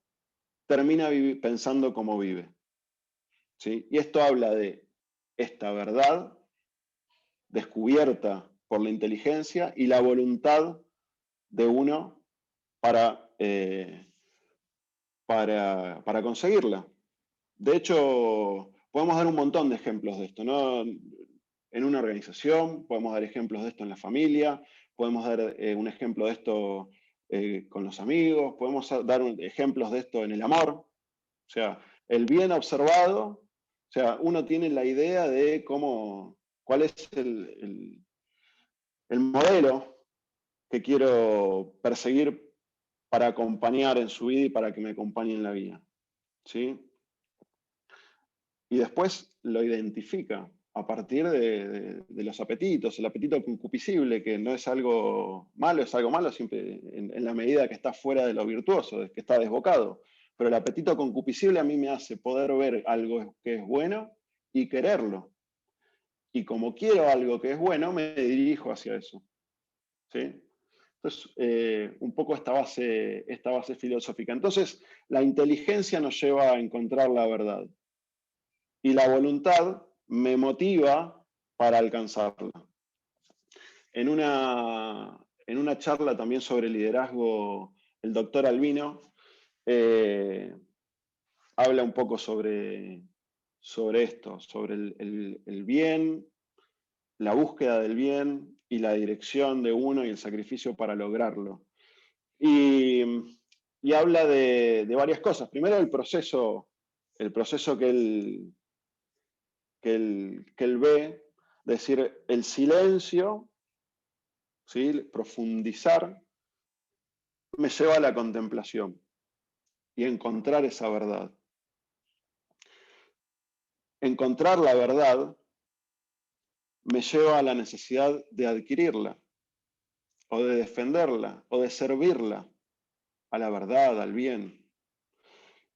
termina pensando como vive. ¿Sí? Y esto habla de esta verdad descubierta por la inteligencia y la voluntad de uno para conseguirla. De hecho, podemos dar un montón de ejemplos de esto, ¿no? En una organización, podemos dar ejemplos de esto en la familia, podemos dar un ejemplo de esto con los amigos, podemos dar ejemplos de esto en el amor. O sea, el bien observado, o sea, uno tiene la idea de cuál es el modelo que quiero perseguir para acompañar en su vida y para que me acompañe en la vida. ¿Sí? Y después lo identifica a partir de los apetitos, el apetito concupiscible, que no es algo malo, es algo malo siempre en la medida que está fuera de lo virtuoso, que está desbocado. Pero el apetito concupiscible a mí me hace poder ver algo que es bueno y quererlo. Y como quiero algo que es bueno, me dirijo hacia eso. ¿Sí? Entonces, un poco esta base filosófica. Entonces, la inteligencia nos lleva a encontrar la verdad. Y la voluntad me motiva para alcanzarla. En una charla también sobre liderazgo, el doctor Albino habla un poco sobre esto, sobre el bien, la búsqueda del bien y la dirección de uno y el sacrificio para lograrlo. Y habla de varias cosas. Primero, el proceso el proceso que él ve, decir, el silencio, ¿sí? Profundizar, me lleva a la contemplación y encontrar esa verdad. Encontrar la verdad me lleva a la necesidad de adquirirla, o de defenderla, o de servirla a la verdad, al bien.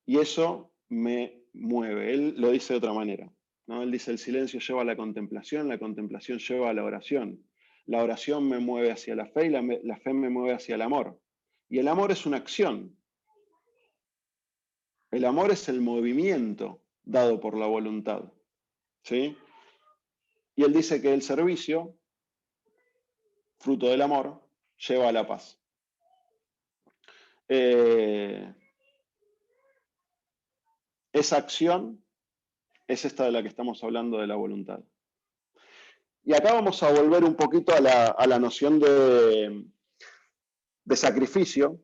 Y eso me mueve. Él lo dice de otra manera, ¿no? Él dice, el silencio lleva a la contemplación lleva a la oración. La oración me mueve hacia la fe y la fe me mueve hacia el amor. Y el amor es una acción. El amor es el movimiento dado por la voluntad, ¿sí? Y él dice que el servicio, fruto del amor, lleva a la paz. Esa acción es esta de la que estamos hablando, de la voluntad. Y acá vamos a volver un poquito a la noción de sacrificio.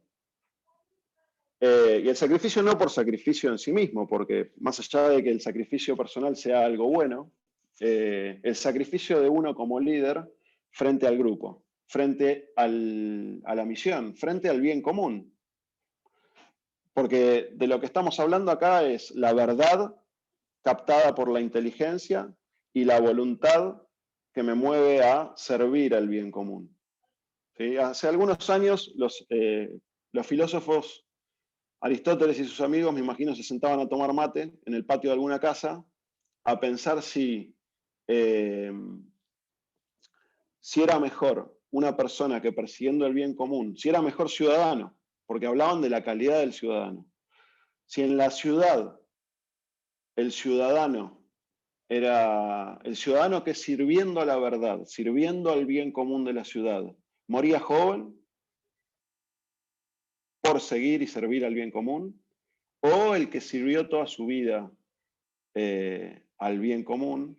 Y el sacrificio no por sacrificio en sí mismo, porque más allá de que el sacrificio personal sea algo bueno, el sacrificio de uno como líder frente al grupo, frente a la misión, frente al bien común. Porque de lo que estamos hablando acá es la verdad captada por la inteligencia y la voluntad que me mueve a servir al bien común. ¿Sí? Hace algunos años los filósofos, Aristóteles y sus amigos, me imagino, se sentaban a tomar mate en el patio de alguna casa a pensar si era mejor una persona que persiguiendo el bien común, si era mejor ciudadano, porque hablaban de la calidad del ciudadano. Si en la ciudad el ciudadano era el ciudadano que sirviendo a la verdad, sirviendo al bien común de la ciudad, moría joven por seguir y servir al bien común, o el que sirvió toda su vida al bien común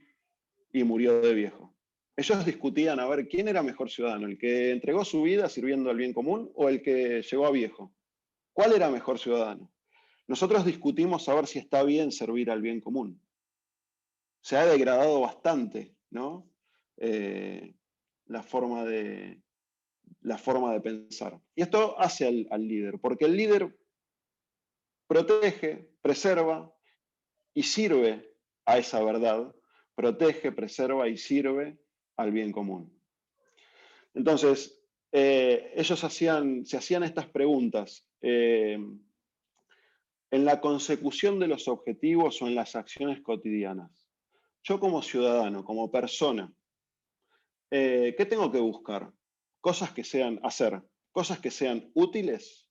y murió de viejo. Ellos discutían a ver quién era mejor ciudadano, el que entregó su vida sirviendo al bien común o el que llegó a viejo. ¿Cuál era mejor ciudadano? Nosotros discutimos a ver si está bien servir al bien común. Se ha degradado bastante, ¿no? La forma de pensar. Y esto hace al líder, porque el líder protege, preserva y sirve a esa verdad, protege, preserva y sirve al bien común. Entonces, ellos se hacían estas preguntas. En la consecución de los objetivos o en las acciones cotidianas, yo como ciudadano, como persona, ¿qué tengo que buscar? Cosas que sean útiles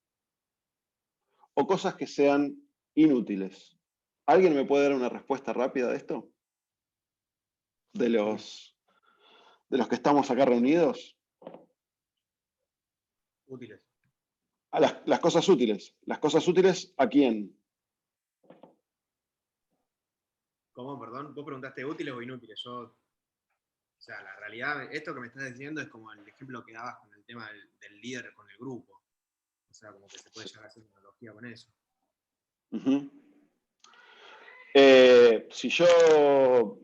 o cosas que sean inútiles. ¿Alguien me puede dar una respuesta rápida de esto? De los que estamos acá reunidos. Útiles. A las cosas útiles. ¿Las cosas útiles a quién? ¿Cómo? Perdón, vos preguntaste útiles o inútiles. O sea, la realidad, esto que me estás diciendo es como el ejemplo que dabas con el tema del líder con el grupo. O sea, como que se puede llegar a hacer una analogía con eso. Uh-huh. Si yo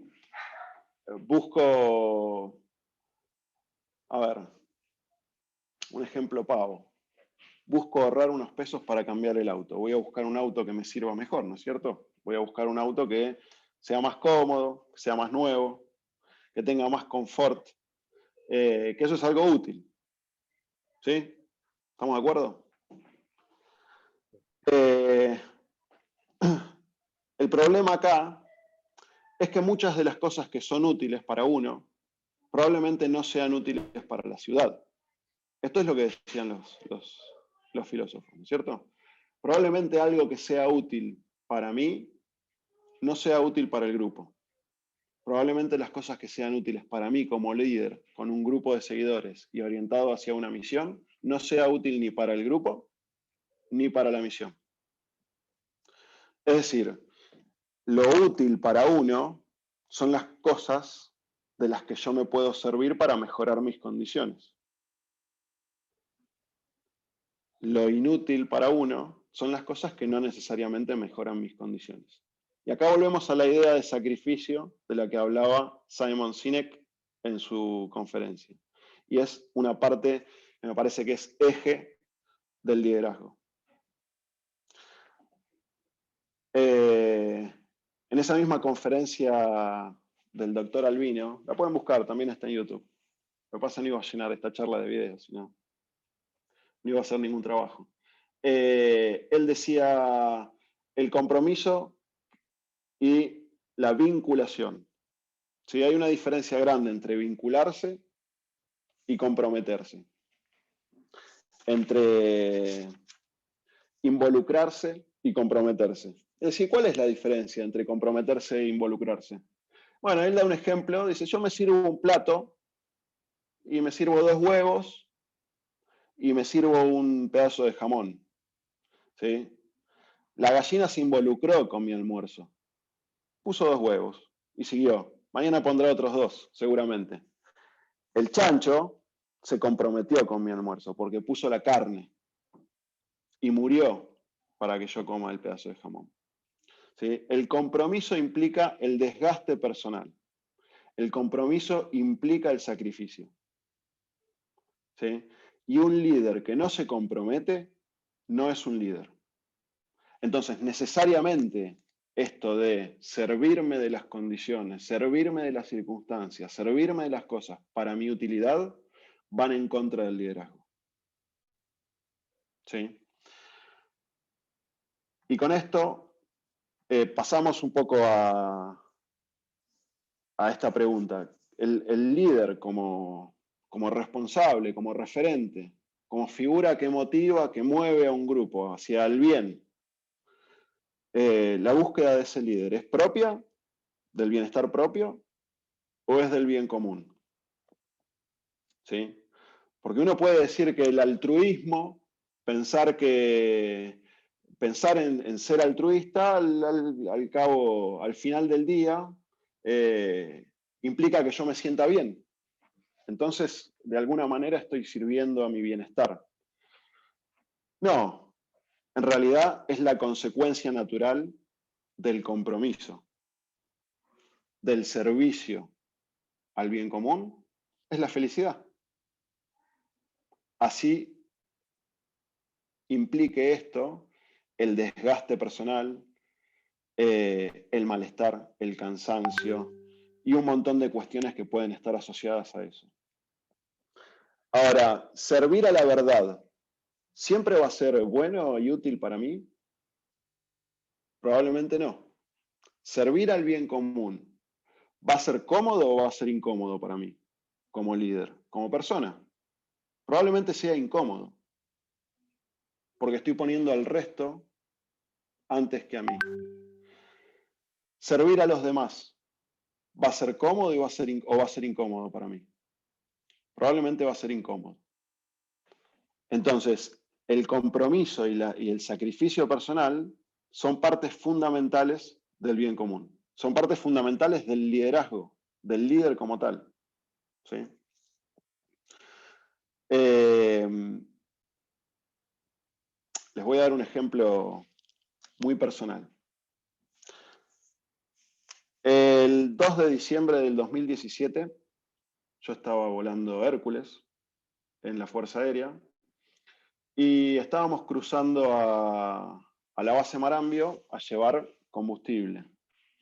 busco, a ver, un ejemplo pavo. Busco ahorrar unos pesos para cambiar el auto. Voy a buscar un auto que me sirva mejor, ¿no es cierto? Voy a buscar un auto que sea más cómodo, que sea más nuevo, que tenga más confort, que eso es algo útil. ¿Sí? ¿Estamos de acuerdo? El problema acá es que muchas de las cosas que son útiles para uno probablemente no sean útiles para la ciudad. Esto es lo que decían los filósofos, ¿no es cierto? Probablemente algo que sea útil para mí no sea útil para el grupo. Probablemente las cosas que sean útiles para mí como líder, con un grupo de seguidores y orientado hacia una misión, no sea útil ni para el grupo ni para la misión. Es decir, lo útil para uno son las cosas de las que yo me puedo servir para mejorar mis condiciones. Lo inútil para uno son las cosas que no necesariamente mejoran mis condiciones. Y acá volvemos a la idea de sacrificio de la que hablaba Simon Sinek en su conferencia. Y es una parte que me parece que es eje del liderazgo. En esa misma conferencia del doctor Albino, la pueden buscar, también está en YouTube. Lo que pasa es que no iba a llenar esta charla de videos, sino no iba a hacer ningún trabajo. Él decía el compromiso y la vinculación. ¿Sí? Hay una diferencia grande entre vincularse y comprometerse. Entre involucrarse y comprometerse. Es decir, ¿cuál es la diferencia entre comprometerse e involucrarse? Bueno, él da un ejemplo, dice, yo me sirvo un plato y me sirvo 2 huevos y me sirvo un pedazo de jamón. ¿Sí? La gallina se involucró con mi almuerzo. Puso 2 huevos y siguió. Mañana pondrá otros 2, seguramente. El chancho se comprometió con mi almuerzo porque puso la carne y murió para que yo coma el pedazo de jamón. ¿Sí? El compromiso implica el desgaste personal. El compromiso implica el sacrificio. ¿Sí? Y un líder que no se compromete no es un líder. Entonces, necesariamente esto de servirme de las condiciones, servirme de las circunstancias, servirme de las cosas para mi utilidad, van en contra del liderazgo. ¿Sí? Y con esto pasamos un poco a esta pregunta. El líder como responsable, como referente, como figura que motiva, que mueve a un grupo hacia el bien. La búsqueda de ese líder, ¿es propia del bienestar propio o es del bien común? ¿Sí? Porque uno puede decir que el altruismo, pensar en ser altruista, al cabo, al final del día, implica que yo me sienta bien. Entonces, de alguna manera estoy sirviendo a mi bienestar. No, en realidad es la consecuencia natural del compromiso, del servicio al bien común, es la felicidad. Así implique esto el desgaste personal, el malestar, el cansancio y un montón de cuestiones que pueden estar asociadas a eso. Ahora, servir a la verdad, ¿siempre va a ser bueno y útil para mí? Probablemente no. Servir al bien común, ¿va a ser cómodo o va a ser incómodo para mí como líder, como persona? Probablemente sea incómodo, porque estoy poniendo al resto antes que a mí. Servir a los demás, ¿va a ser cómodo o va a ser incómodo para mí? Probablemente va a ser incómodo. Entonces, el compromiso y el sacrificio personal son partes fundamentales del bien común. Son partes fundamentales del liderazgo, del líder como tal. ¿Sí? Les voy a dar un ejemplo muy personal. El 2 de diciembre del 2017, yo estaba volando Hércules en la Fuerza Aérea y estábamos cruzando a la base Marambio a llevar combustible.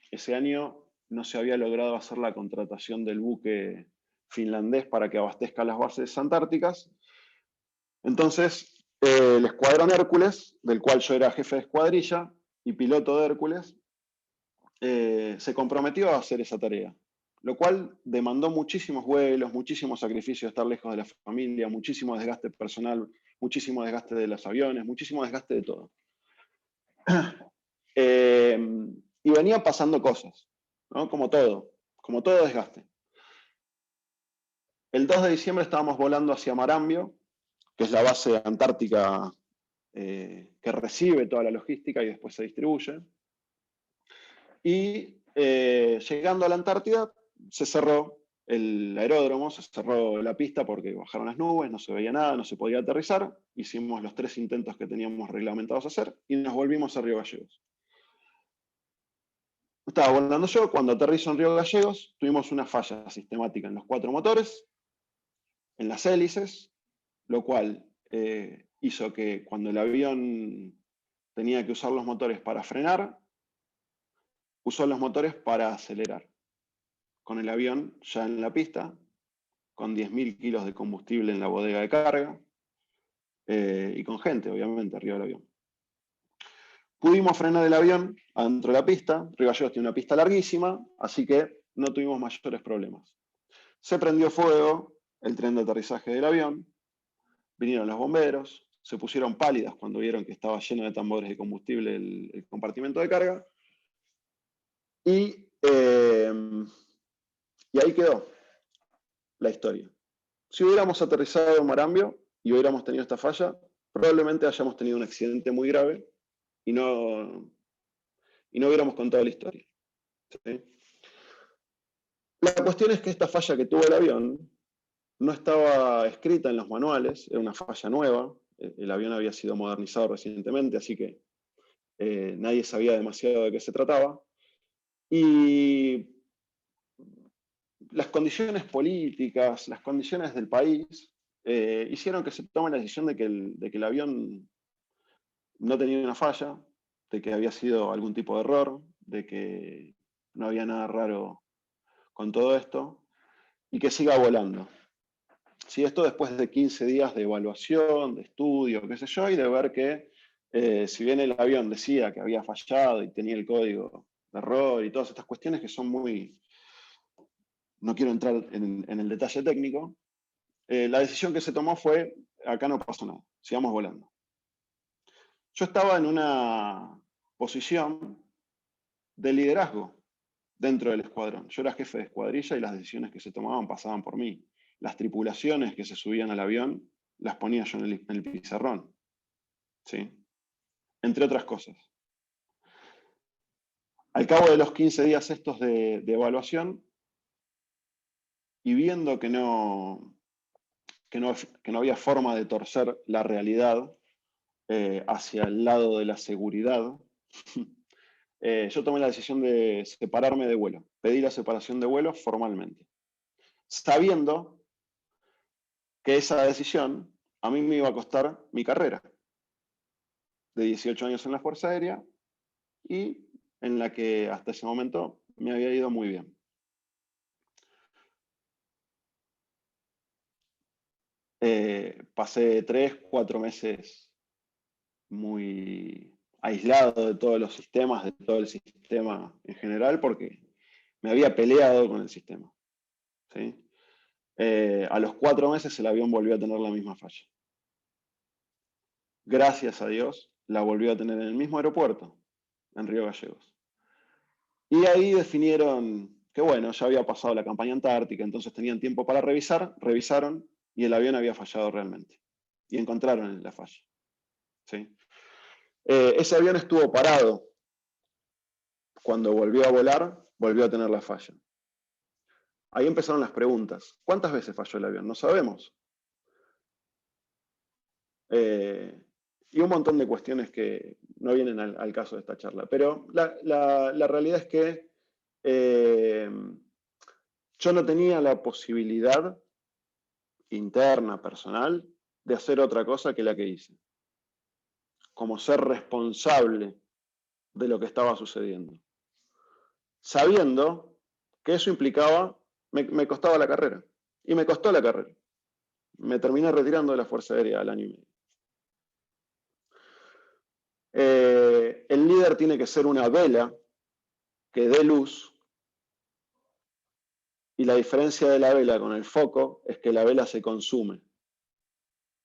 Ese año no se había logrado hacer la contratación del buque finlandés para que abastezca las bases antárticas. Entonces, el escuadrón Hércules, del cual yo era jefe de escuadrilla y piloto de Hércules, se comprometió a hacer esa tarea, lo cual demandó muchísimos vuelos, muchísimos sacrificios de estar lejos de la familia, muchísimo desgaste personal, muchísimo desgaste de los aviones, muchísimo desgaste de todo. Y venían pasando cosas, ¿no? Como todo desgaste. El 2 de diciembre estábamos volando hacia Marambio, que es la base antártica que recibe toda la logística y después se distribuye. Y llegando a la Antártida, se cerró el aeródromo, se cerró la pista porque bajaron las nubes, no se veía nada, no se podía aterrizar. Hicimos los 3 intentos que teníamos reglamentados a hacer y nos volvimos a Río Gallegos. Estaba volando yo, cuando aterrizo en Río Gallegos, tuvimos una falla sistemática en los 4 motores, en las hélices, lo cual hizo que cuando el avión tenía que usar los motores para frenar, usó los motores para acelerar. Con el avión ya en la pista, con 10.000 kilos de combustible en la bodega de carga, y con gente, obviamente, arriba del avión. Pudimos frenar el avión adentro de la pista. Río Gallegos tiene una pista larguísima, así que no tuvimos mayores problemas. Se prendió fuego el tren de aterrizaje del avión, vinieron los bomberos, se pusieron pálidas cuando vieron que estaba lleno de tambores de combustible el compartimento de carga, y ahí quedó la historia. Si hubiéramos aterrizado en Marambio y hubiéramos tenido esta falla, probablemente hayamos tenido un accidente muy grave y no hubiéramos contado la historia. ¿Sí? La cuestión es que esta falla que tuvo el avión no estaba escrita en los manuales, era una falla nueva, el avión había sido modernizado recientemente, así que nadie sabía demasiado de qué se trataba. Y las condiciones políticas, las condiciones del país, hicieron que se tome la decisión de que el avión no tenía una falla, de que había sido algún tipo de error, de que no había nada raro con todo esto, y que siga volando. Sí, esto después de 15 días de evaluación, de estudio, qué sé yo, y de ver que si bien el avión decía que había fallado y tenía el código de error y todas estas cuestiones que son muy... No quiero entrar en el detalle técnico, la decisión que se tomó fue, acá no pasó nada, sigamos volando. Yo estaba en una posición de liderazgo dentro del escuadrón. Yo era jefe de escuadrilla y las decisiones que se tomaban pasaban por mí. Las tripulaciones que se subían al avión las ponía yo en el pizarrón. ¿Sí? Entre otras cosas. Al cabo de los 15 días estos de evaluación, y viendo que no había forma de torcer la realidad hacia el lado de la seguridad, yo tomé la decisión de separarme de vuelo. Pedí la separación de vuelo formalmente, sabiendo que esa decisión a mí me iba a costar mi carrera de 18 años en la Fuerza Aérea y en la que hasta ese momento me había ido muy bien. Pasé 3, 4 meses muy aislado de todos los sistemas, de todo el sistema en general, porque me había peleado con el sistema. ¿Sí? A los 4 meses el avión volvió a tener la misma falla. Gracias a Dios, la volvió a tener en el mismo aeropuerto, en Río Gallegos. Y ahí definieron que, bueno, ya había pasado la campaña antártica, entonces tenían tiempo para revisar, revisaron y el avión había fallado realmente. Y encontraron la falla. ¿Sí? Ese avión estuvo parado. Cuando volvió a volar, volvió a tener la falla. Ahí empezaron las preguntas. ¿Cuántas veces falló el avión? No sabemos. Y un montón de cuestiones que no vienen al caso de esta charla. Pero la realidad es que yo no tenía la posibilidad interna, personal, de hacer otra cosa que la que hice. Como ser responsable de lo que estaba sucediendo. Sabiendo que eso implicaba, me costaba la carrera. Y me costó la carrera. Me terminé retirando de la Fuerza Aérea al año y medio. El líder tiene que ser una vela que dé luz, y la diferencia de la vela con el foco es que la vela se consume.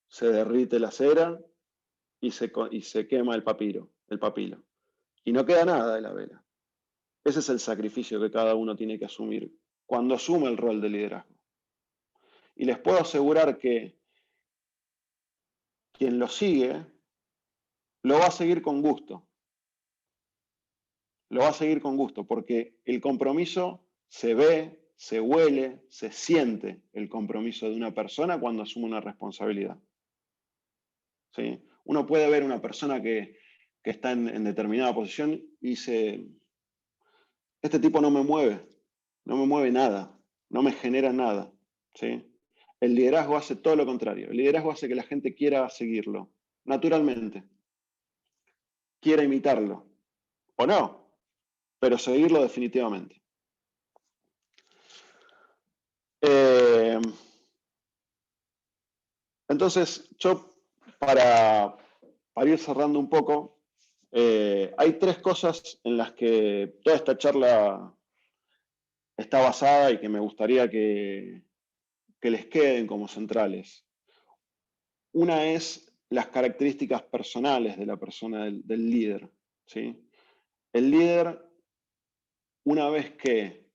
Se derrite la cera y se quema el papiro, el papilo. Y no queda nada de la vela. Ese es el sacrificio que cada uno tiene que asumir cuando asume el rol de liderazgo. Y les puedo asegurar que quien lo sigue, lo va a seguir con gusto. Lo va a seguir con gusto, porque el compromiso se ve, se huele, se siente el compromiso de una persona cuando asume una responsabilidad. ¿Sí? Uno puede ver una persona que está en determinada posición y este tipo no me mueve nada, no me genera nada, ¿sí? El liderazgo hace todo lo contrario. El liderazgo hace que la gente quiera seguirlo, naturalmente. Quiera imitarlo, o no, pero seguirlo definitivamente. Entonces, yo, para ir cerrando un poco, hay tres cosas en las que toda esta charla está basada y que me gustaría que les queden como centrales. Una es las características personales de la persona del líder, ¿sí? El líder, una vez que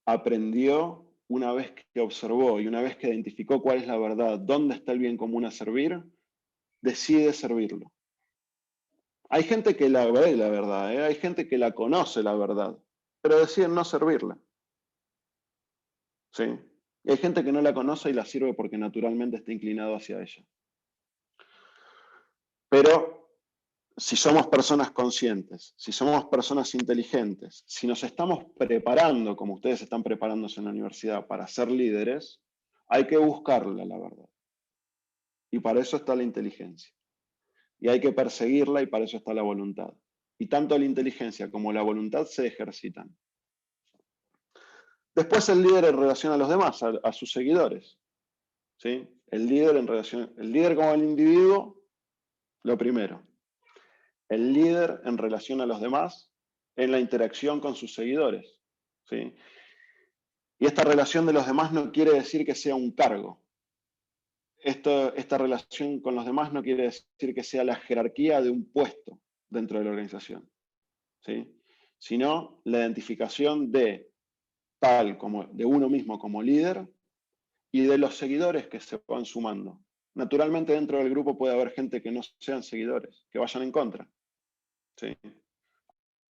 aprendió, una vez que observó y una vez que identificó cuál es la verdad, dónde está el bien común a servir, decide servirlo. Hay gente que la ve la verdad, hay gente que la conoce la verdad, pero decide no servirla. ¿Sí? Y hay gente que no la conoce y la sirve porque naturalmente está inclinado hacia ella. Pero si somos personas conscientes, si somos personas inteligentes, si nos estamos preparando, como ustedes están preparándose en la universidad, para ser líderes, hay que buscarla, la verdad. Y para eso está la inteligencia. Y hay que perseguirla y para eso está la voluntad. Y tanto la inteligencia como la voluntad se ejercitan. Después el líder en relación a los demás, a sus seguidores. ¿Sí? El líder como el individuo, lo primero. El líder en relación a los demás, en la interacción con sus seguidores. ¿Sí? Y esta relación de los demás no quiere decir que sea un cargo. Esta relación con los demás no quiere decir que sea la jerarquía de un puesto dentro de la organización, ¿sí? Sino la identificación de uno mismo como líder y de los seguidores que se van sumando. Naturalmente dentro del grupo puede haber gente que no sean seguidores, que vayan en contra, ¿sí?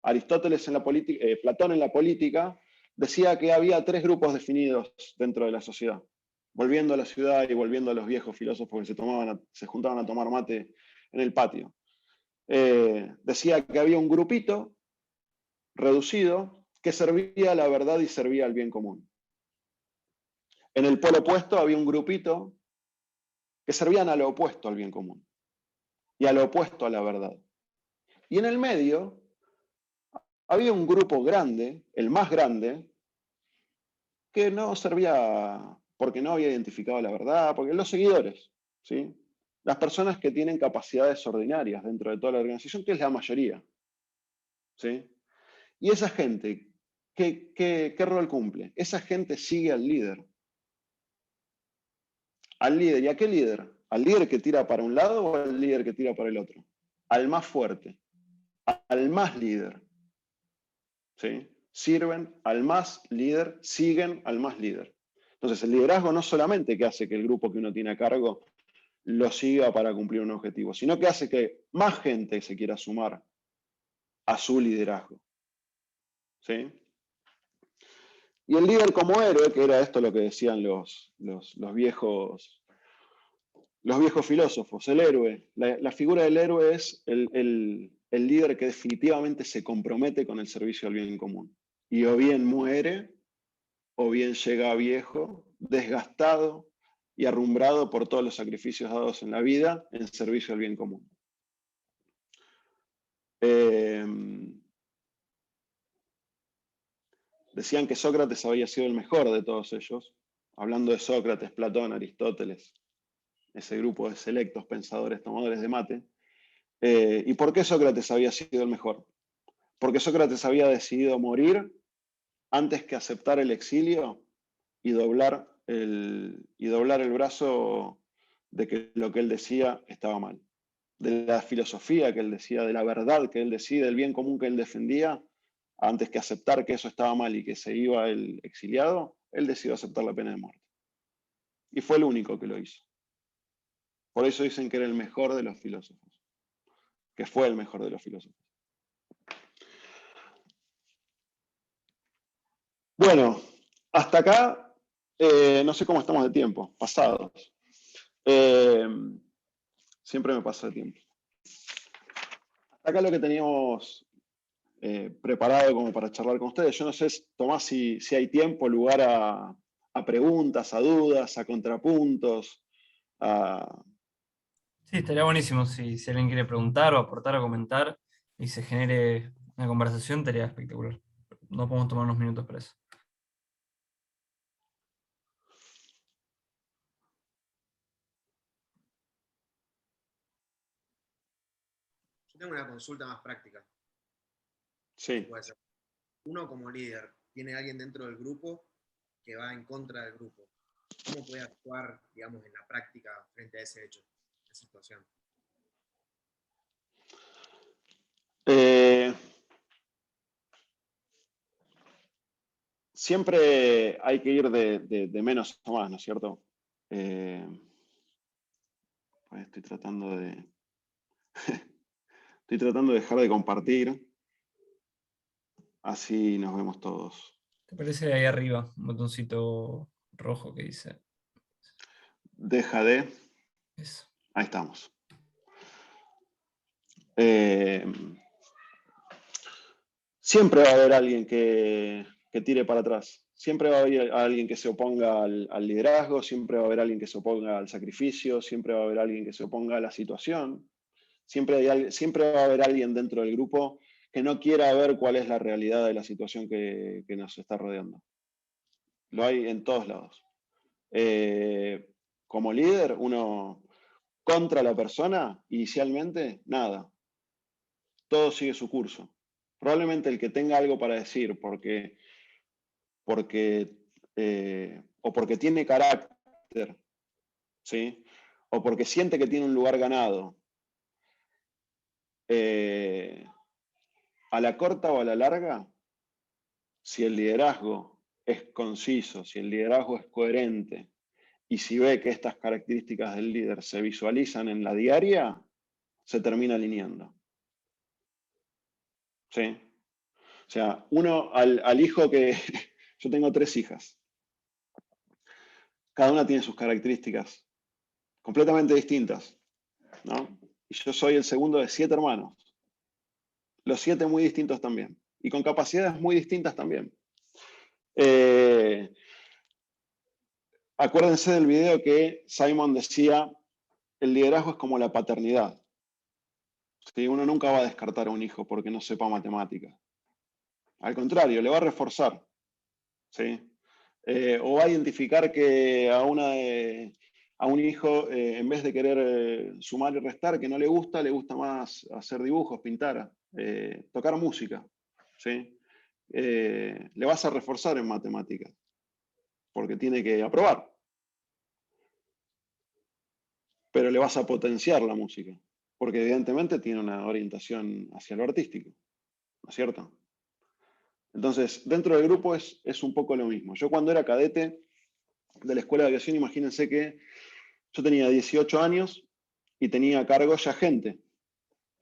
Aristóteles en la política, Platón en la política decía que había tres grupos definidos dentro de la sociedad. Volviendo a la ciudad y volviendo a los viejos filósofos que se juntaban a tomar mate en el patio. Decía que había un grupito reducido que servía a la verdad y servía al bien común. En el polo opuesto había un grupito que servían a lo opuesto al bien común y a lo opuesto a la verdad. Y en el medio había un grupo grande, el más grande, que no servía porque no había identificado la verdad, porque los seguidores, ¿sí? Las personas que tienen capacidades ordinarias dentro de toda la organización, que es la mayoría, ¿sí? Y esa gente, ¿qué rol cumple? Esa gente sigue al líder. Al líder. ¿Y a qué líder? ¿Al líder que tira para un lado o al líder que tira para el otro? Al más fuerte, al más líder, ¿sí? Sirven al más líder, siguen al más líder. Entonces, el liderazgo no solamente que hace que el grupo que uno tiene a cargo lo siga para cumplir un objetivo, sino que hace que más gente se quiera sumar a su liderazgo. ¿Sí? Y el líder como héroe, que era esto lo que decían los viejos filósofos, el héroe, la figura del héroe es el líder que definitivamente se compromete con el servicio al bien común. Y o bien muere, o bien llega viejo, desgastado y arrumbrado por todos los sacrificios dados en la vida en servicio al bien común. Decían que Sócrates había sido el mejor de todos ellos, hablando de Sócrates, Platón, Aristóteles, ese grupo de selectos pensadores tomadores de mate. ¿Y por qué Sócrates había sido el mejor? Porque Sócrates había decidido morir antes que aceptar el exilio y doblar el brazo de que lo que él decía estaba mal. De la filosofía que él decía, de la verdad que él decía, del bien común que él defendía, antes que aceptar que eso estaba mal y que se iba el exiliado, él decidió aceptar la pena de muerte. Y fue el único que lo hizo. Por eso dicen que era el mejor de los filósofos, que fue el mejor de los filósofos. Bueno, hasta acá, no sé cómo estamos de tiempo, pasados. Siempre me pasa el tiempo. Hasta acá lo que teníamos preparado como para charlar con ustedes. Yo no sé, Tomás, si hay tiempo, lugar a preguntas, a dudas, a contrapuntos. Sí, estaría buenísimo si alguien quiere preguntar o aportar o comentar y se genere una conversación, estaría espectacular. No podemos tomar unos minutos para eso. Yo tengo una consulta más práctica. Sí. Puede ser. Uno como líder, tiene alguien dentro del grupo que va en contra del grupo. ¿Cómo puede actuar, digamos, en la práctica frente a ese hecho, a esa situación? Siempre hay que ir de menos a más, ¿no es cierto? Pues estoy tratando de dejar de compartir, así nos vemos todos. ¿Te parece ahí arriba un botoncito rojo que dice? Deja de... Eso. Ahí estamos. Siempre va a haber alguien que tire para atrás. Siempre va a haber alguien que se oponga al liderazgo, siempre va a haber alguien que se oponga al sacrificio, siempre va a haber alguien que se oponga a la situación. Siempre va a haber alguien dentro del grupo que no quiera ver cuál es la realidad de la situación que nos está rodeando. Lo hay en todos lados. Como líder, uno contra la persona, inicialmente, nada. Todo sigue su curso. Probablemente el que tenga algo para decir, o porque tiene carácter, ¿sí? O porque siente que tiene un lugar ganado, a la corta o a la larga, si el liderazgo es conciso, si el liderazgo es coherente, y si ve que estas características del líder se visualizan en la diaria, se termina alineando. ¿Sí? O sea, uno al hijo que... Yo tengo 3 hijas. Cada una tiene sus características completamente distintas, ¿no? Y yo soy el segundo de 7 hermanos. Los 7 muy distintos también. Y con capacidades muy distintas también. Acuérdense del video que Simon decía, el liderazgo es como la paternidad. ¿Sí? Uno nunca va a descartar a un hijo porque no sepa matemáticas. Al contrario, le va a reforzar. ¿Sí? O va a identificar que a un hijo, en vez de querer sumar y restar, que no le gusta más hacer dibujos, pintar, tocar música. ¿Sí? Le vas a reforzar en matemáticas, porque tiene que aprobar. Pero le vas a potenciar la música, porque evidentemente tiene una orientación hacia lo artístico, ¿no es cierto? Entonces, dentro del grupo es un poco lo mismo. Yo cuando era cadete de la Escuela de Aviación, imagínense que yo tenía 18 años y tenía a cargo ya gente,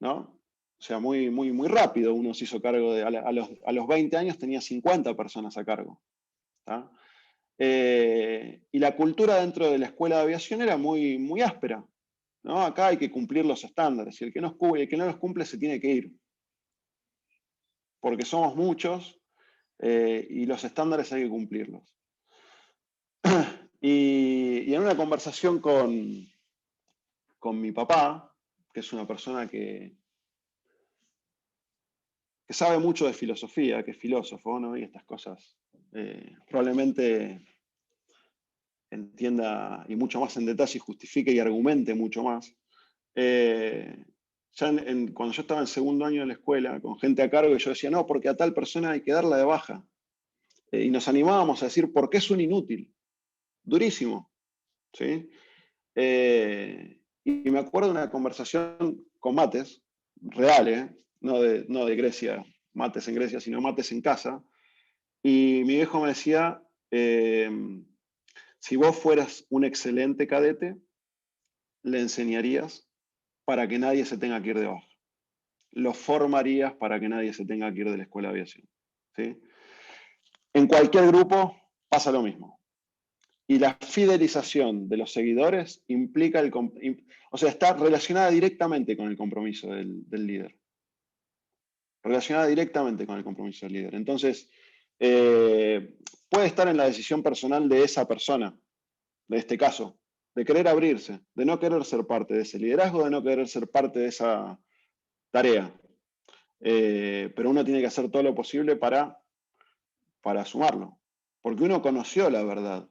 ¿no? O sea, muy, muy, muy rápido uno se hizo cargo de, a los 20 años tenía 50 personas a cargo. ¿Tá? Y la cultura dentro de la Escuela de Aviación era muy, muy áspera, ¿no? Acá hay que cumplir los estándares y el que no los cumple se tiene que ir. Porque somos muchos y los estándares hay que cumplirlos. Y en una conversación con mi papá, que es una persona que sabe mucho de filosofía, que es filósofo, ¿no? Y estas cosas probablemente entienda y mucho más en detalle, justifique y argumente mucho más. Cuando yo estaba en segundo año de la escuela, con gente a cargo, yo decía, no, porque a tal persona hay que darla de baja. Y nos animábamos a decir, ¿por qué es un inútil? Durísimo. ¿Sí? Y me acuerdo de una conversación con mates, real, no de Grecia, mates en Grecia, sino mates en casa. Y mi viejo me decía, si vos fueras un excelente cadete, le enseñarías para que nadie se tenga que ir de baja. Lo formarías para que nadie se tenga que ir de la escuela de aviación. ¿Sí? En cualquier grupo pasa lo mismo. Y la fidelización de los seguidores implica o sea, está relacionada directamente con el compromiso del líder. relacionada directamente con el compromiso del líder. Entonces, puede estar en la decisión personal de esa persona, de este caso, de querer abrirse, de no querer ser parte de ese liderazgo, de no querer ser parte de esa tarea. Pero uno tiene que hacer todo lo posible para sumarlo, porque uno conoció la verdad,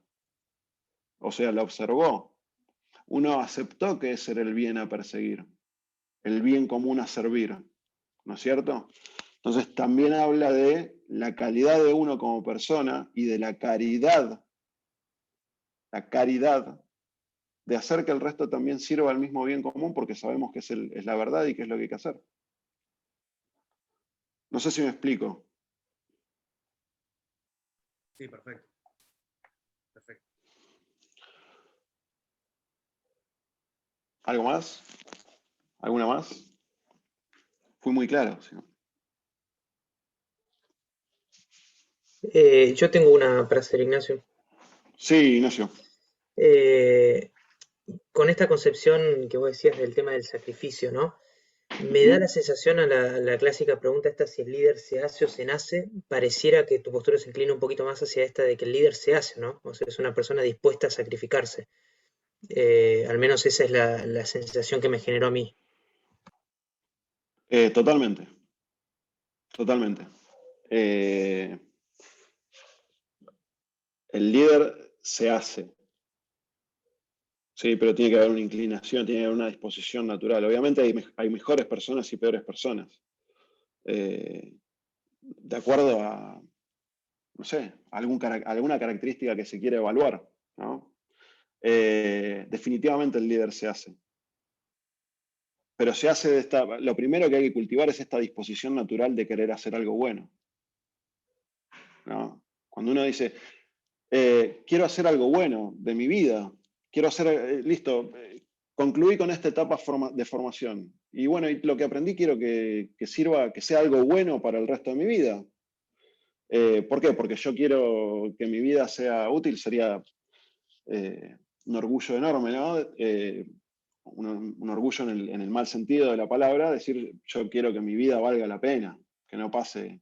o sea, la observó, uno aceptó que ese era el bien a perseguir, el bien común a servir, ¿no es cierto? Entonces también habla de la calidad de uno como persona y de la caridad de hacer que el resto también sirva al mismo bien común porque sabemos que es la verdad y que es lo que hay que hacer. No sé si me explico. Sí, perfecto. Perfecto. ¿Algo más? ¿Alguna más? Fui muy claro, ¿sí? Yo tengo una para hacer, Ignacio. Sí, Ignacio. Eh, con esta concepción que vos decías del tema del sacrificio, ¿no? Me da la sensación a la clásica pregunta esta, si el líder se hace o se nace, pareciera que tu postura se inclina un poquito más hacia esta de que el líder se hace, ¿no? O sea, es una persona dispuesta a sacrificarse. Al menos esa es la sensación que me generó a mí. Totalmente. Totalmente. El líder se hace. Sí, pero tiene que haber una inclinación, tiene que haber una disposición natural. Obviamente hay mejores personas y peores personas. De acuerdo a, no sé, alguna característica que se quiere evaluar, ¿no? Definitivamente el líder se hace. Pero se hace lo primero que hay que cultivar es esta disposición natural de querer hacer algo bueno, ¿no? Cuando uno dice, quiero hacer algo bueno de mi vida, quiero hacer, listo, concluí con esta etapa de formación. Y bueno, y lo que aprendí quiero que sirva, que sea algo bueno para el resto de mi vida. ¿Por qué? Porque yo quiero que mi vida sea útil, sería un orgullo enorme, ¿no? Un orgullo en el mal sentido de la palabra, decir yo quiero que mi vida valga la pena, que no pase.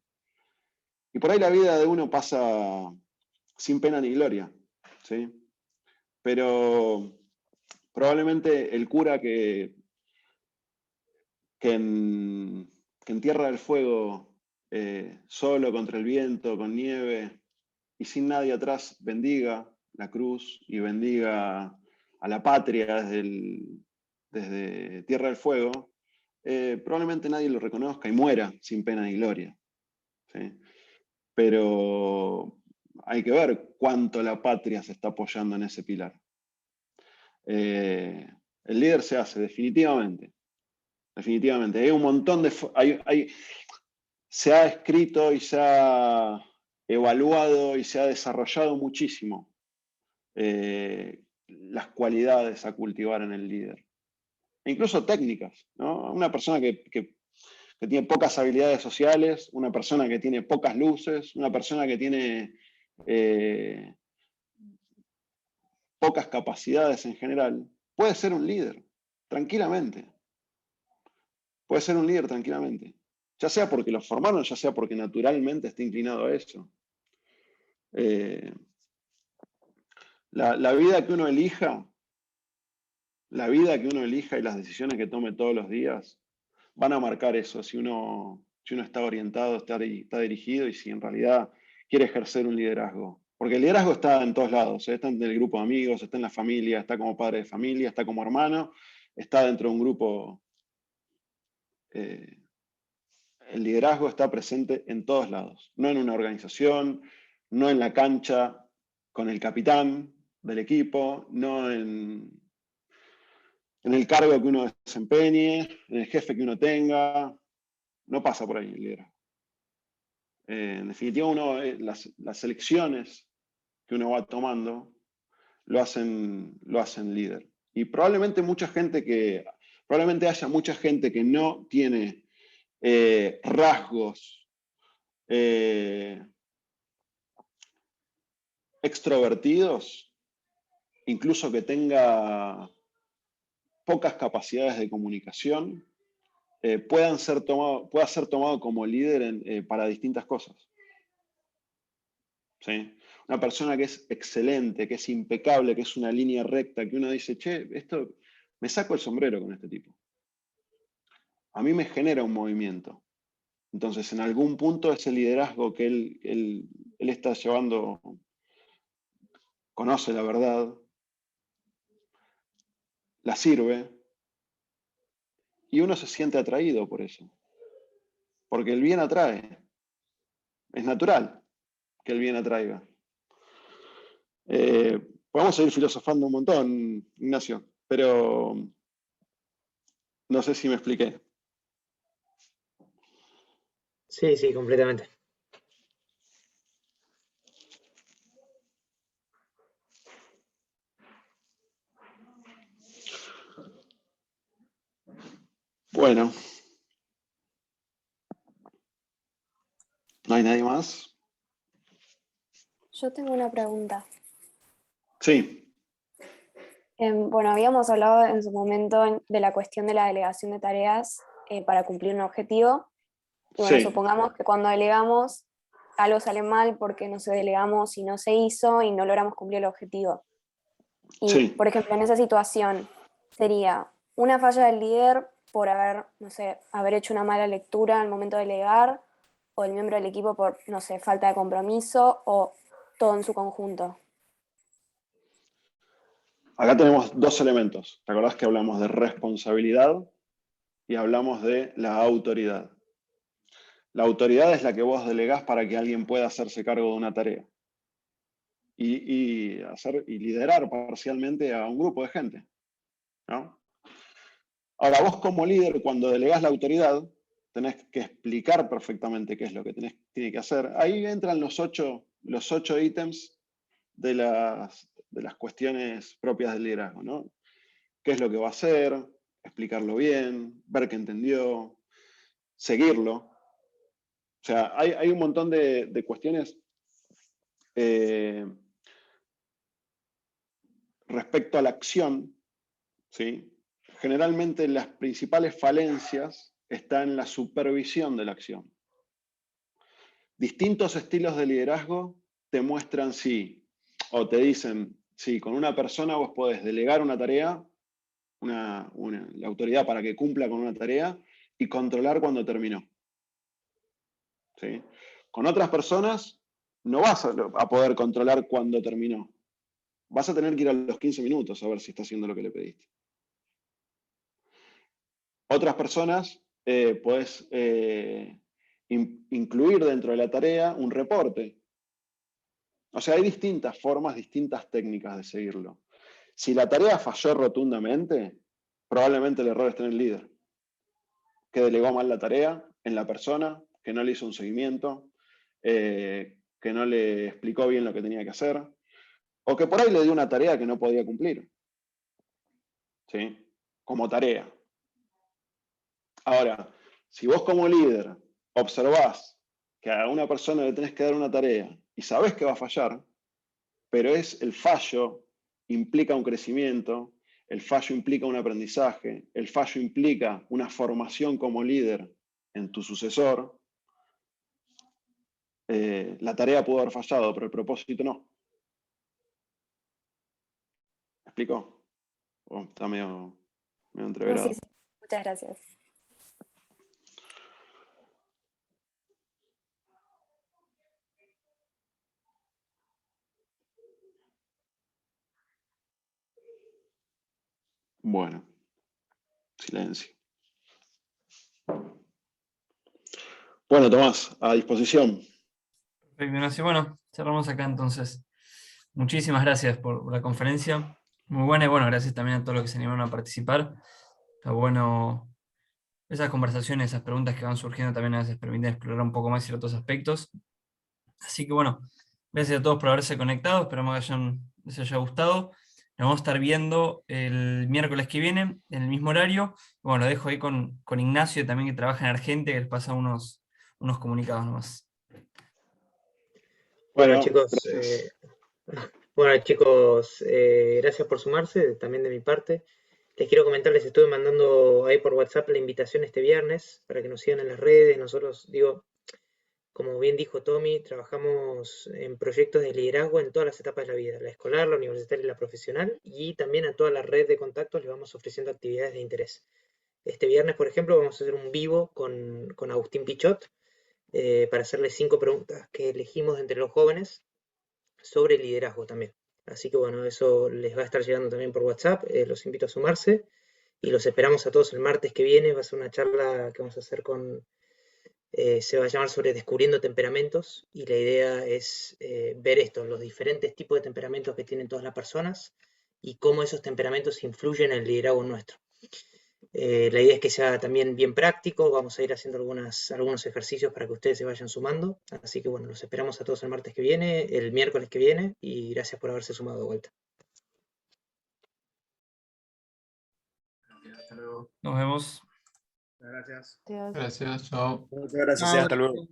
Y por ahí la vida de uno pasa sin pena ni gloria, ¿sí? Pero probablemente el cura que en Tierra del Fuego, solo contra el viento, con nieve y sin nadie atrás, bendiga la cruz y bendiga a la patria desde Tierra del Fuego, probablemente nadie lo reconozca y muera sin pena ni gloria, ¿sí? Pero hay que ver cuánto la patria se está apoyando en ese pilar. El líder se hace, definitivamente. Definitivamente. Hay un montón de... se ha escrito y se ha evaluado y se ha desarrollado muchísimo las cualidades a cultivar en el líder. E incluso técnicas, ¿no? Una persona que tiene pocas habilidades sociales, una persona que tiene pocas luces, una persona que tiene pocas capacidades en general, puede ser un líder, tranquilamente. Puede ser un líder tranquilamente. Ya sea porque lo formaron, ya sea porque naturalmente está inclinado a eso. La vida que uno elija, la vida que uno elija y las decisiones que tome todos los días van a marcar eso, si uno está orientado, está dirigido y si en realidad quiere ejercer un liderazgo. Porque el liderazgo está en todos lados, está en el grupo de amigos, está en la familia, está como padre de familia, está como hermano, está dentro de un grupo. El liderazgo está presente en todos lados, no en una organización, no en la cancha con el capitán del equipo, no en el cargo que uno desempeñe, en el jefe que uno tenga, no pasa por ahí el liderazgo. En definitiva, las elecciones que uno va tomando lo hacen líder. Y probablemente haya mucha gente que no tiene rasgos extrovertidos, incluso que tenga pocas capacidades de comunicación, pueda ser tomado como líder para distintas cosas. ¿Sí? Una persona que es excelente, que es impecable, que es una línea recta, que uno dice, che, esto, me saco el sombrero con este tipo. A mí me genera un movimiento. Entonces, en algún punto ese liderazgo que él está llevando, conoce la verdad, la sirve, y uno se siente atraído por eso. Porque el bien atrae. Es natural que el bien atraiga. Podemos seguir filosofando un montón, Ignacio, pero no sé si me expliqué. Sí, sí, completamente. Bueno, ¿no hay nadie más? Yo tengo una pregunta. Sí, Bueno, habíamos hablado en su momento de la cuestión de la delegación de tareas para cumplir un objetivo. Y bueno, sí, supongamos que cuando delegamos algo sale mal porque no se delegamos y no se hizo y no logramos cumplir el objetivo. Y, sí. por ejemplo, en esa situación sería una falla del líder por haber, no sé, haber hecho una mala lectura al momento de delegar, o el miembro del equipo por, no sé, falta de compromiso, o todo en su conjunto. Acá tenemos dos elementos. ¿Te acordás que hablamos de responsabilidad y hablamos de la autoridad? La autoridad es la que vos delegás para que alguien pueda hacerse cargo de una tarea y liderar parcialmente a un grupo de gente, ¿no? Ahora, vos como líder, cuando delegás la autoridad, tenés que explicar perfectamente qué es lo que tiene que hacer. Ahí entran los ocho ítems de las cuestiones propias del liderazgo, ¿no? ¿Qué es lo que va a hacer? Explicarlo bien, ver que entendió, seguirlo. O sea, hay un montón de cuestiones respecto a la acción, ¿sí? Generalmente las principales falencias están en la supervisión de la acción. Distintos estilos de liderazgo te muestran o te dicen, con una persona vos podés delegar una tarea, la autoridad para que cumpla con una tarea y controlar cuando terminó. ¿Sí? Con otras personas no vas a poder controlar cuando terminó. Vas a tener que ir a los 15 minutos a ver si está haciendo lo que le pediste. Otras personas puedes incluir dentro de la tarea un reporte. O sea, hay distintas formas, distintas técnicas de seguirlo. Si la tarea falló rotundamente, probablemente el error esté en el líder, que delegó mal la tarea en la persona, que no le hizo un seguimiento, que no le explicó bien lo que tenía que hacer, o que por ahí le dio una tarea que no podía cumplir, ¿sí? Como tarea. Ahora, si vos como líder observás que a una persona le tenés que dar una tarea y sabés que va a fallar, pero el fallo implica un crecimiento, el fallo implica un aprendizaje, el fallo implica una formación como líder en tu sucesor, la tarea pudo haber fallado, pero el propósito no. ¿Me explico? Está medio No, sí, entreverado. sí. Muchas gracias. Bueno, silencio. Bueno, Tomás, a disposición. Perfecto, Ignacio. Bueno, cerramos acá entonces. Muchísimas gracias por la conferencia. Muy buena y bueno, gracias también a todos los que se animaron a participar. Está bueno esas conversaciones, esas preguntas que van surgiendo también a veces permiten explorar un poco más ciertos aspectos. Así que bueno, gracias a todos por haberse conectado, esperamos que les haya gustado. Nos vamos a estar viendo el miércoles que viene, en el mismo horario. Bueno, lo dejo ahí con Ignacio también, que trabaja en Argentina, que les pasa unos comunicados nomás. Bueno, Bueno, chicos, gracias. gracias por sumarse también de mi parte. Les quiero comentar, les estuve mandando ahí por WhatsApp la invitación este viernes para que nos sigan en las redes. Nosotros, digo, como bien dijo Tommy, trabajamos en proyectos de liderazgo en todas las etapas de la vida, la escolar, la universitaria y la profesional, y también a toda la red de contactos les vamos ofreciendo actividades de interés. Este viernes, por ejemplo, vamos a hacer un vivo con Agustín Pichot para hacerle 5 preguntas que elegimos entre los jóvenes sobre liderazgo también. Así que bueno, eso les va a estar llegando también por WhatsApp, los invito a sumarse y los esperamos a todos el martes que viene. Va a ser una charla que vamos a hacer se va a llamar sobre descubriendo temperamentos y la idea es ver esto, los diferentes tipos de temperamentos que tienen todas las personas y cómo esos temperamentos influyen en el liderazgo nuestro. La idea es que sea también bien práctico, vamos a ir haciendo algunos ejercicios para que ustedes se vayan sumando, así que bueno, los esperamos a todos el martes que viene, el miércoles que viene, y gracias por haberse sumado de vuelta. Hasta luego. Nos vemos. Muchas gracias. Adiós. Gracias, chao. Muchas gracias, Chao, hasta luego.